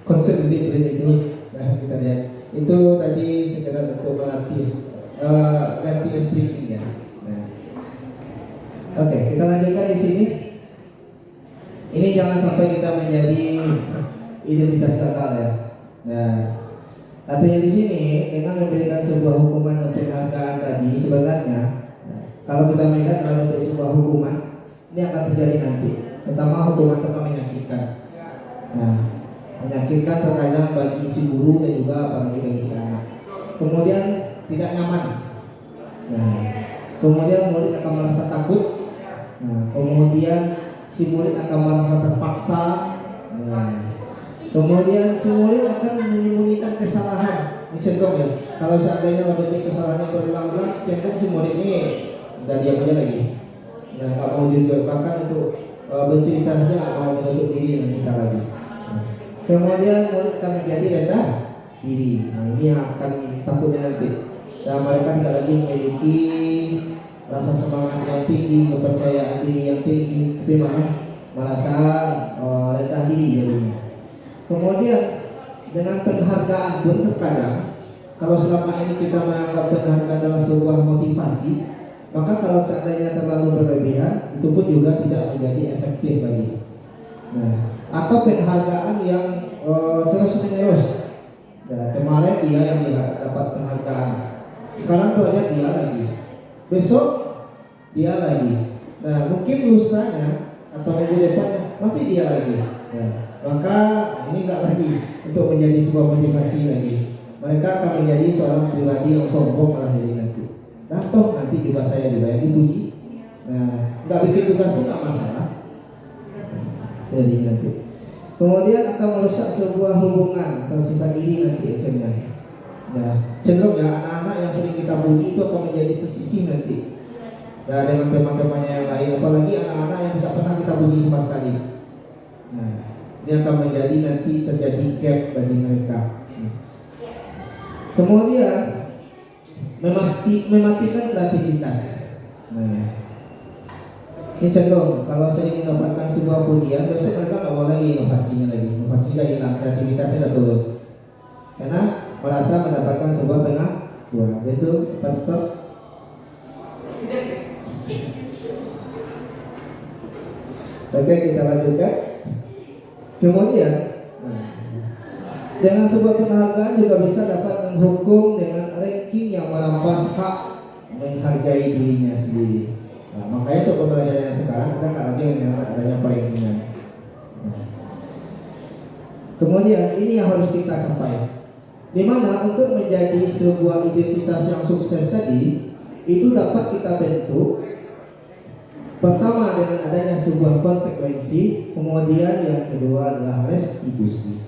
konsep disiplin itu, nah kita lihat itu tadi sekedar untuk melatih ganti speaking ya. Nah, oke, kita lanjutkan di sini. Ini jangan sampai kita menjadi identitas gagal ya. Nah, artinya di sini dengan memberikan sebuah hukuman dan penghargaan tadi sebenarnya, kalau kita melihat dalam bentuk sebuah hukuman, ini akan terjadi nanti. Pertama, hukuman terutama menyakitkan. Nah, menyakitkan terkadang bagi si guru dan juga apalagi bagi si anak. Kemudian tidak nyaman. Nah, kemudian murid akan merasa takut. Nah, kemudian si murid akan merasa terpaksa. Nah, kemudian si murid akan menyembunyikan kesalahan. Ini contoh ya. Kalau seandainya lebih kesalahannya berulang-ulang, cenderung si murid ini udah diam aja lagi. Nah, nggak mau jujur, bahkan untuk bercerita saja nggak mau menutup diri dengan kita lagi. Nah, kemudian murid akan menjadi rendah diri. Nah, ini akan takutnya nanti. Dan mereka tidak lagi memiliki rasa semangat yang tinggi, kepercayaan diri yang tinggi, tapi malah merasa rendah diri jadinya. Kemudian dengan penghargaan pun terkadang, kalau selama ini kita menganggap penghargaan adalah sebuah motivasi, maka kalau seandainya terlalu berlebihan, itu pun juga tidak menjadi efektif lagi. Nah, atau penghargaan yang terus menerus. Nah, kemarin dia yang dapat penghargaan, sekarang terlihat dia lagi, besok dia lagi. Nah, mungkin lusanya atau minggu depan masih dia lagi. Nah, maka ini enggak lagi untuk menjadi sebuah motivasi lagi. Mereka akan menjadi seorang pribadi yang sombong malah jadi nanti. Nah, toh nanti juga saya juga yang dipuji. Nah, nggak bikin tugas pun nggak masalah. Jadi nanti. Kemudian akan merusak sebuah hubungan atau sifat iri nanti akhirnya. Nah, cenderung ya anak-anak yang sering kita puji itu akan menjadi pesisih nanti. Nah, dengan teman-temannya yang lain, apalagi anak-anak yang tidak pernah kita puji sama sekali. Nah, ini akan menjadi nanti terjadi gap bagi mereka. Kemudian mematikan kreativitas. Nah, ini contoh, kalau sering mendapatkan sebuah pujian, besok mereka nggak mau lagi inovasinya lagi, inovasinya hilang, kreativitasnya udah turun, karena merasa mendapatkan sebuah pengakuan. Itu betul. Oke, kita lanjutkan. Kemudian, dengan sebuah penghargaan juga bisa dapat menghukum dengan ranking yang merampas hak menghargai dirinya sendiri. Nah, makanya untuk pembelajaran yang sekarang kita nggak lagi mengenal adanya rankingan. Kemudian ini yang harus kita capai, dimana untuk menjadi sebuah identitas yang sukses tadi itu dapat kita bentuk. Pertama dengan adanya sebuah konsekuensi, kemudian yang kedua adalah restitusi.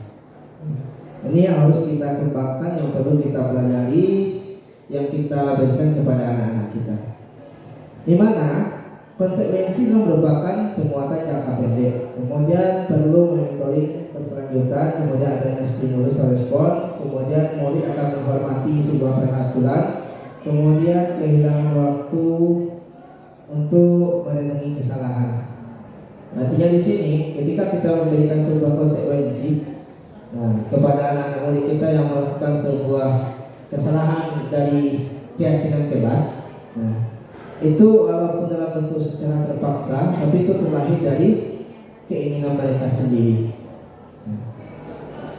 Ini yang harus kita kembangkan, yang perlu kita pelajari, yang kita berikan kepada anak-anak kita. Di mana konsekuensi yang merupakan penguatan jangka pendek, kemudian perlu monitoring berkelanjutan, kemudian adanya stimulus respon, kemudian murid akan menghormati sebuah peraturan, kemudian kehilangan waktu untuk merenungi kesalahan. Artinya di sini ketika kita memberikan sebuah konsekuensi kepada anak-anak murid kita yang melakukan sebuah kesalahan dari keyakinan kelas, itu walaupun dalam bentuk secara terpaksa, tapi itu terlahir dari keinginan mereka sendiri.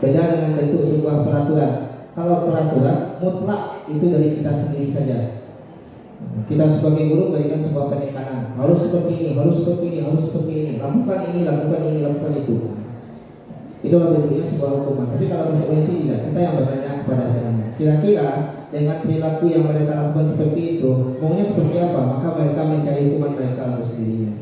Beda dengan bentuk sebuah peraturan. Kalau peraturan mutlak itu dari kita sendiri saja. Kita sebagai guru berikan sebuah penekanan, harus seperti ini, harus seperti ini, harus seperti ini, lakukan ini, lakukan ini, lakukan itu. Itulah bentuknya sebuah hukuman. Tapi kalau konsekuensi tidak, kita yang bertanya kepada saya, kira-kira dengan perilaku yang mereka lakukan seperti itu, maunya seperti apa? Maka mereka mencari hukuman mereka untuk sendirinya.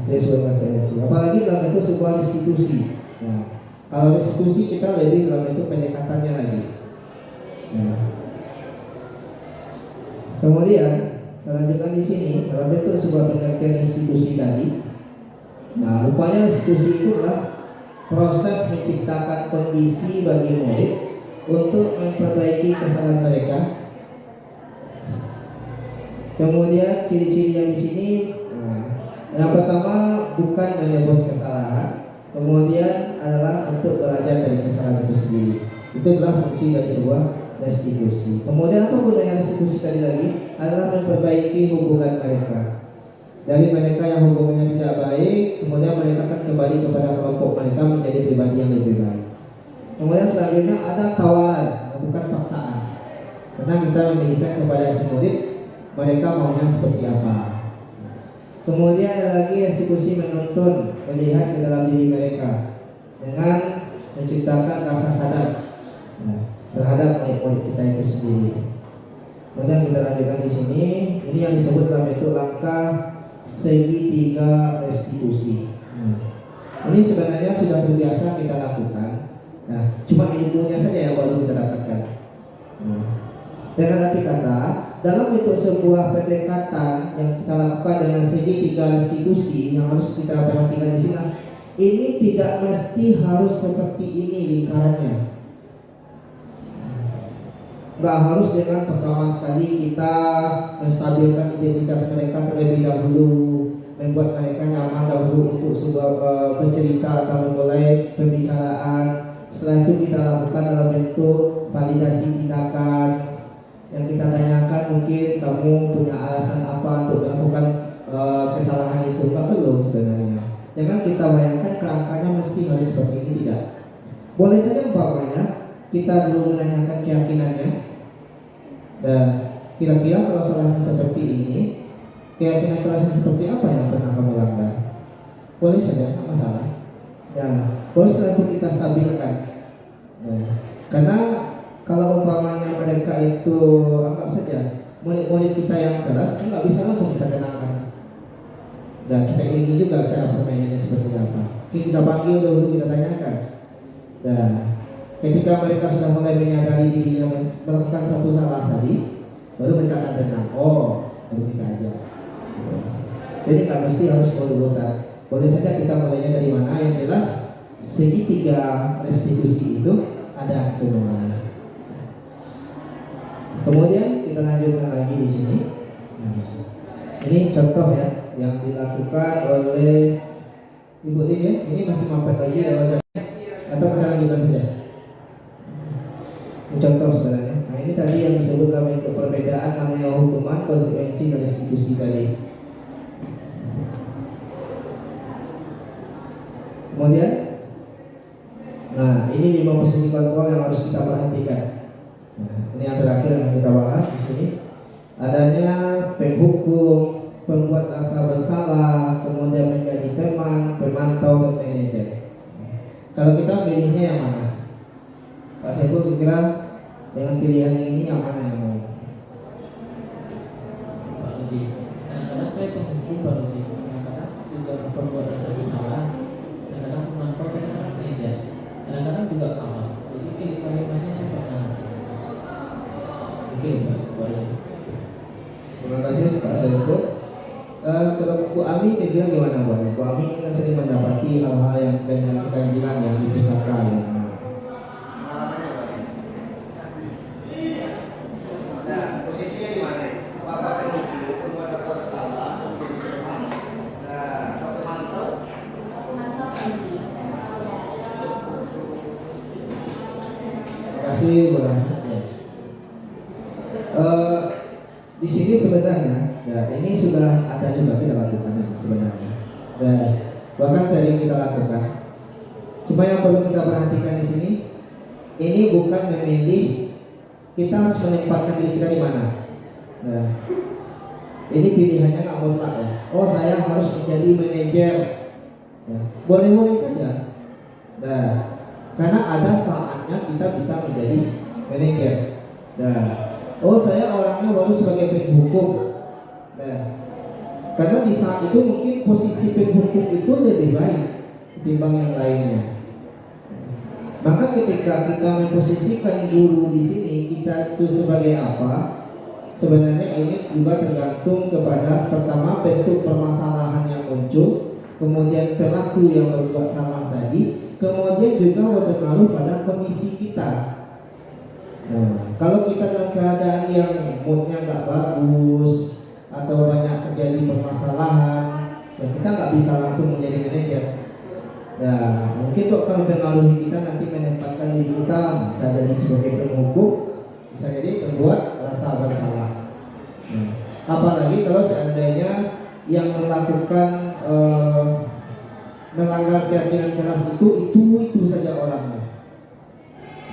Itu sebuah konsekuensi. Apalagi dalam bentuk sebuah restitusi. Nah, kalau restitusi kita lebih dalam bentuk pendekatannya lagi. Nah, kemudian kita lanjutkan di sini dalam bentuk sebuah pengertian restitusi tadi. Nah, rupanya restitusi itu adalah proses menciptakan kondisi bagi murid untuk memperbaiki kesalahan mereka. Kemudian ciri-ciri yang di sini, yang pertama bukan menebus kesalahan, kemudian adalah untuk belajar dari kesalahan itu sendiri. Itu adalah fungsi dari sebuah restitusi. Kemudian apa gunanya restitusi tadi lagi? Adalah memperbaiki hubungan mereka. Dari mereka yang hubungannya tidak baik, kemudian mereka akan kembali kepada kelompok mereka menjadi pribadi yang lebih baik. Kemudian selanjutnya ada tawaran, bukan paksaan. Karena kita memilihkan kepada si murid, mereka maunya seperti apa. Kemudian ada lagi restitusi menuntun, melihat ke dalam diri mereka dengan menciptakan rasa sadar terhadap murid-murid kita itu sendiri. Kemudian kita lanjutkan di sini. Ini yang disebut dalam bentuk langkah segitiga restitusi. Ini sebenarnya sudah terbiasa kita lakukan. Nah, cuma ilmunya saja yang baru kita dapatkan. Dengan arti kata, dalam bentuk sebuah pendekatan yang kita lakukan dengan segitiga restitusi yang harus kita perhatikan di sini, ini tidak mesti harus seperti ini lingkarannya. Nggak harus dengan pertama sekali kita menstabilkan identitas mereka terlebih dahulu, membuat mereka nyaman dahulu untuk sebuah bercerita atau memulai pembicaraan. Setelah itu kita lakukan dalam bentuk validasi tindakan yang kita tanyakan, mungkin kamu punya alasan apa untuk melakukan kesalahan itu. Nggak perlu sebenarnya. Jangan kita bayangkan kerangkanya mesti harus seperti ini, tidak. Boleh saja umpamanya kita dulu menanyakan keyakinannya, dan kira-kira kalau salahnya seperti ini, keyakinan kelasnya seperti apa yang pernah kamu langgar? Boleh saja, tidak masalah. Ya, boleh setelah itu kita stabilkan. Ya. Karena kalau umpamanya mereka itu anggap saja murid-murid kita yang keras, kan nggak bisa langsung kita tenangkan. Dan kita ingin juga cara permainannya seperti apa. Kita panggil dulu, kita tanyakan. Dan ketika mereka sudah mulai menyadari dirinya melakukan satu salah tadi, baru mereka akan tenang. Oh, baru kita ajak. Jadi nggak mesti harus urut-urutan. Boleh saja kita mulainya dari mana. Yang jelas segitiga restitusi itu ada semuanya. Ini contoh ya yang dilakukan oleh Ibu ini ya. Ini masih mampet lagi ya atau kita lanjutkan saja. Ini contoh sebenarnya. Nah ini tadi yang disebut dalam itu perbedaan mana yang hukuman, konsekuensi, dan restitusi tadi. Kemudian, nah ini 5 posisi kontrol yang harus kita perhatikan. Nah, ini yang terakhir yang kita bahas di sini. Adanya penghukum, pembuat rasa bersalah, kemudian menjadi teman, pemantau, dan manajer. Kalau kita pilihnya yang mana? Pak Saiful kira dengan pilihan yang ini yang mana yang mau? Pak Haji, kadang-kadang saya penghukum Pak Haji, kadang-kadang juga pembuat rasa bersalah, kadang-kadang memantau, kadang-kadang manajer, kadang-kadang juga kawal. Jadi kalimatnya saya pernah hasil. Oke, boleh. Terima kasih Pak Saiful. Kalau Bu Ami kira gimana Bu? Bu Ami ini kan sering mendapati hal-hal yang keganjilan yang dipisahkan. Pengalamannya Pak? Nah, posisinya di mana? Apakah penghukum, pembuat rasa bersalah, atau pemantau? Terima kasih Bu Rahmat. Di sini sebenarnya, ya ini sudah ada juga kita lakukan sebenarnya, dan bahkan sering kita lakukan. Cuma yang perlu kita perhatikan di sini, ini bukan memilih kita harus menempatkan diri kita di mana. Nah, ini pilihannya nggak mutlak ya. Oh saya harus menjadi manajer, ya, boleh-boleh saja. Nah, karena ada saatnya kita bisa menjadi manajer. Nah, oh saya orangnya baru sebagai penghukum. Nah, karena di saat itu mungkin posisi penghukum itu lebih baik ketimbang yang lainnya. Maka ketika kita memposisikan guru di sini, kita itu sebagai apa? Sebenarnya ini juga tergantung kepada pertama bentuk permasalahan yang muncul, kemudian pelaku yang berbuat salah tadi, kemudian juga berpengaruh pada kondisi kita. Nah, kalau kita dalam keadaan yang moodnya nggak bagus atau banyak terjadi permasalahan, ya kita nggak bisa langsung menjadi manajer. Ya, mungkin itu akan mempengaruhi kita nanti menempatkan diri kita bisa jadi sebagai penghukum, bisa jadi pembuat rasa bersalah. Nah, apalagi kalau seandainya yang melakukan melanggar keyakinan keras itu saja orangnya.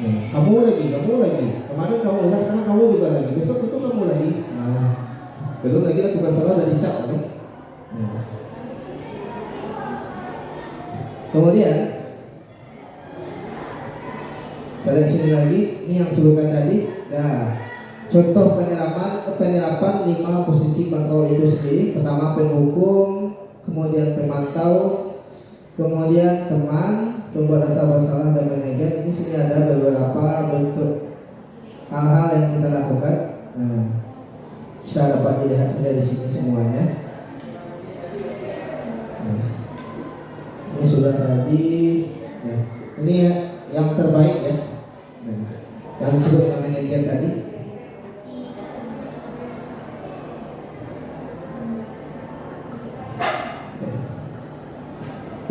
Kamu lagi, kemarin kamu udah, sekarang kamu juga lagi, besok itu kamu lagi. Nah, belum lagi lakukan salah dan dicap kan? Kemudian pada sini lagi, ini yang sebutkan tadi. Nah, contoh penerapan 5 posisi kontrol itu sendiri. Pertama penghukum, kemudian pemantau, kemudian teman, pembuat rasa bersalah, dan manajer. Ini sini ada beberapa bentuk hal-hal yang kita lakukan. Nah, bisa dapat dilihat saja di sini semuanya. Nah, ini sudah tadi. Nah, ini yang terbaik ya. Nah, yang disebut dengan manajer tadi.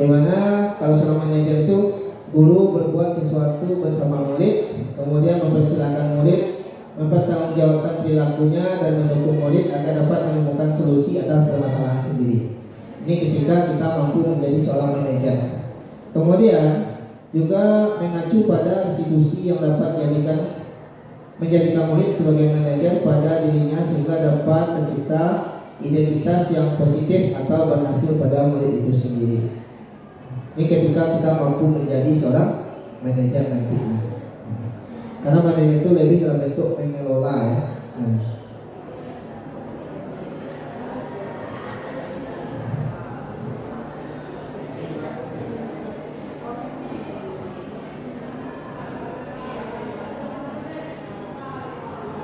Dimana kalau seorang manajer itu guru berbuat sesuatu bersama murid, kemudian mempersilahkan murid mempertanggungjawabkan perilakunya dan mendukung murid agar dapat menemukan solusi atas permasalahan sendiri. Ini ketika kita mampu menjadi seorang manajer. Kemudian juga mengacu pada institusi yang dapat menjadikan murid sebagai manajer pada dirinya sehingga dapat tercipta identitas yang positif atau berhasil pada murid itu sendiri. Ini ketika kita mampu menjadi seorang manajer nantinya. Karena manajer itu lebih dalam bentuk pengelola ya.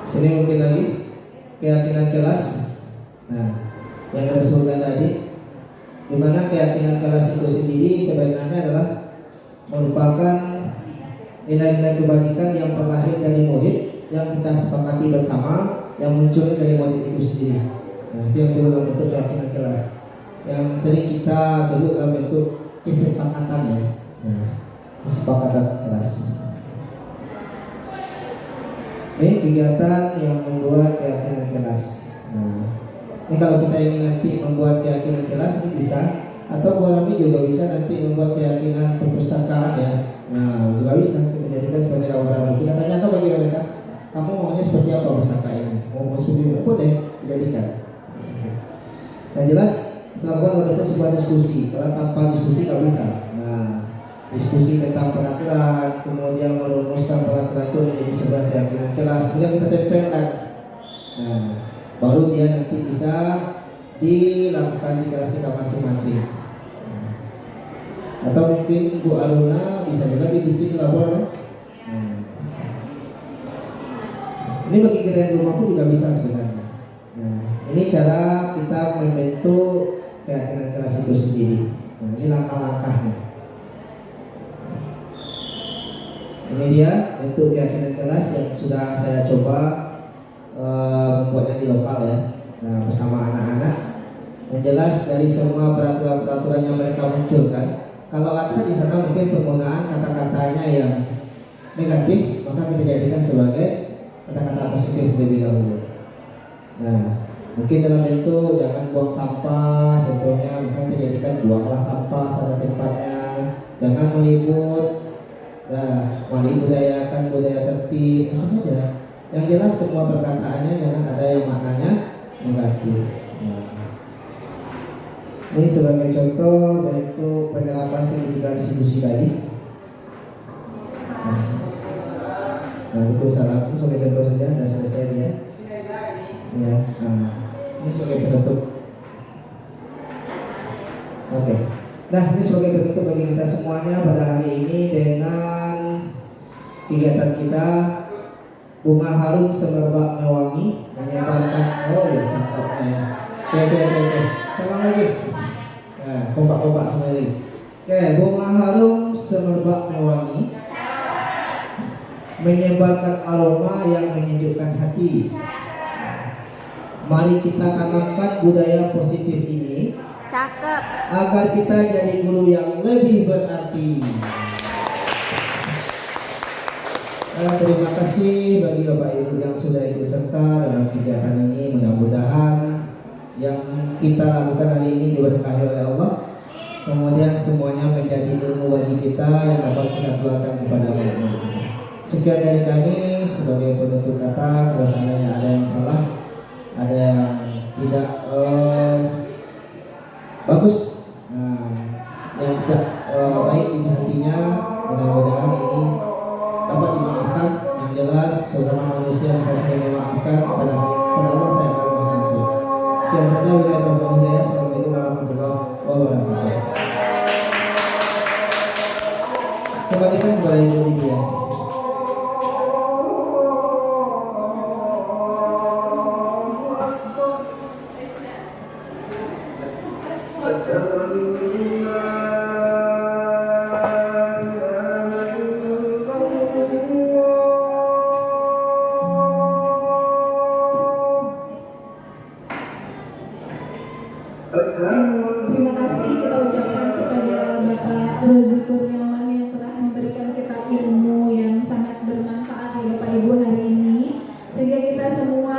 Sini mungkin lagi keyakinan kelas. Nah, yang kita sebutkan tadi, di mana keyakinan kelas itu sendiri sebenarnya adalah merupakan nilai-nilai kebajikan yang terlahir dari murid yang kita sepakati bersama, yang muncul dari murid itu sendiri. Nah, itu yang disebut dalam bentuk keyakinan kelas. Yang sering kita sebut dalam bentuk kesepakatan ya. Nah, kesepakatan kelas. Ini kegiatan yang membuat keyakinan kelas. Nah, ini kalau kita ingin nanti membuat keyakinan kelas ini bisa, atau Bu Rami juga bisa nanti membuat keyakinan perpustakaan ya. Nah, juga bisa kita jadikan sebagai laboratorium. Kita tanyakan bagi mereka, kamu maunya seperti apa pustaka ini? Mau seperti apa boleh dijadikan. Nah, jelas melakukan bentuk sebuah diskusi. Kalau tanpa diskusi nggak bisa. Nah, diskusi tentang peraturan, kemudian merumuskan peraturan itu menjadi sebuah keyakinan kelas. Kemudian kita tempelkan. Nah, baru dia nanti bisa dilakukan di kelas kita masing-masing. Atau mungkin Bu Aruna bisa juga dibikin labor. Ini bagi kita yang di rumah pun juga bisa sebenarnya. Nah, ini cara kita membentuk keyakinan kelas itu sendiri. Nah, ini langkah-langkahnya. Ini dia bentuk keyakinan kelas yang sudah saya coba membuatnya di lokal ya. Nah, bersama anak-anak. Yang jelas dari semua peraturan-peraturan yang mereka munculkan, kalau ada di sana mungkin penggunaan kata-katanya yang negatif, maka kita jadikan sebagai kata-kata positif terlebih dahulu. Nah, mungkin dalam bentuk jangan buang sampah, contohnya maka kita jadikan buanglah sampah pada tempatnya, jangan meliput, nah, mari budayakan budaya tertib, maksud saja. Yang jelas semua perkataannya jangan ada yang maknanya negatif. Nah, ini sebagai contoh bentuk penerapan segitiga distribusi tadi. Nah, itu salah. Ini sebagai contoh saja, sudah selesai dia. Ya, nah, ini sebagai penutup. Oke. Nah, ini sebagai penutup bagi kita semuanya pada hari ini dengan kegiatan kita bunga harum semerbak mewangi menyebarkan. Oh, ya, cakepnya. Oke. Tangan lagi. Nah, kompak-kompak semua ini. Oke, bunga harum semerbak mewangi menyebarkan aroma yang menyejukkan hati. Mari kita tanamkan budaya positif ini. Cakep. Agar kita jadi guru yang lebih berarti. Terima kasih bagi Bapak Ibu yang sudah ikut serta dalam kegiatan ini. Mudah-mudahan yang kita lakukan hari ini diberkahi oleh Allah. Kemudian semuanya menjadi ilmu bagi kita yang dapat kita tularkan kepada Allah. Sekian dari kami sebagai penutup kata. Kalau seandainya ada yang salah, ada yang tidak bagus, yang tidak baik di hatinya, mudah-mudahan ini dapat dimaafkan. Yang jelas sesama manusia kita sering memaafkan, kepada Allah saya akan mengampuni. Sekian saja wilayah Taufiq Hidayah. Assalamualaikum warahmatullahi wabarakatuh. Kembalikan kepada Ibu Lydia. Terima kasih kita ucapkan kepada Bapak Rozi Kurniawan yang telah memberikan kita ilmu yang sangat bermanfaat ya Bapak Ibu hari ini, sehingga kita semua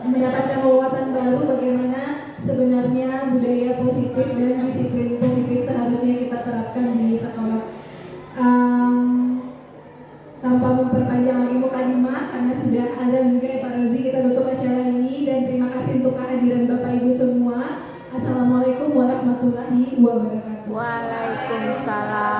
mendapatkan wawasan baru bagaimana sebenarnya budaya positif dan disiplin positif seharusnya kita terapkan di sekolah. Tanpa memperpanjang lagi mukadimah karena sudah azan juga ya Pak Rozi, kita tutup acara ini dan terima kasih untuk kehadiran Bapak Ibu semua. Assalamualaikum warahmatullahi wabarakatuh. Waalaikumsalam.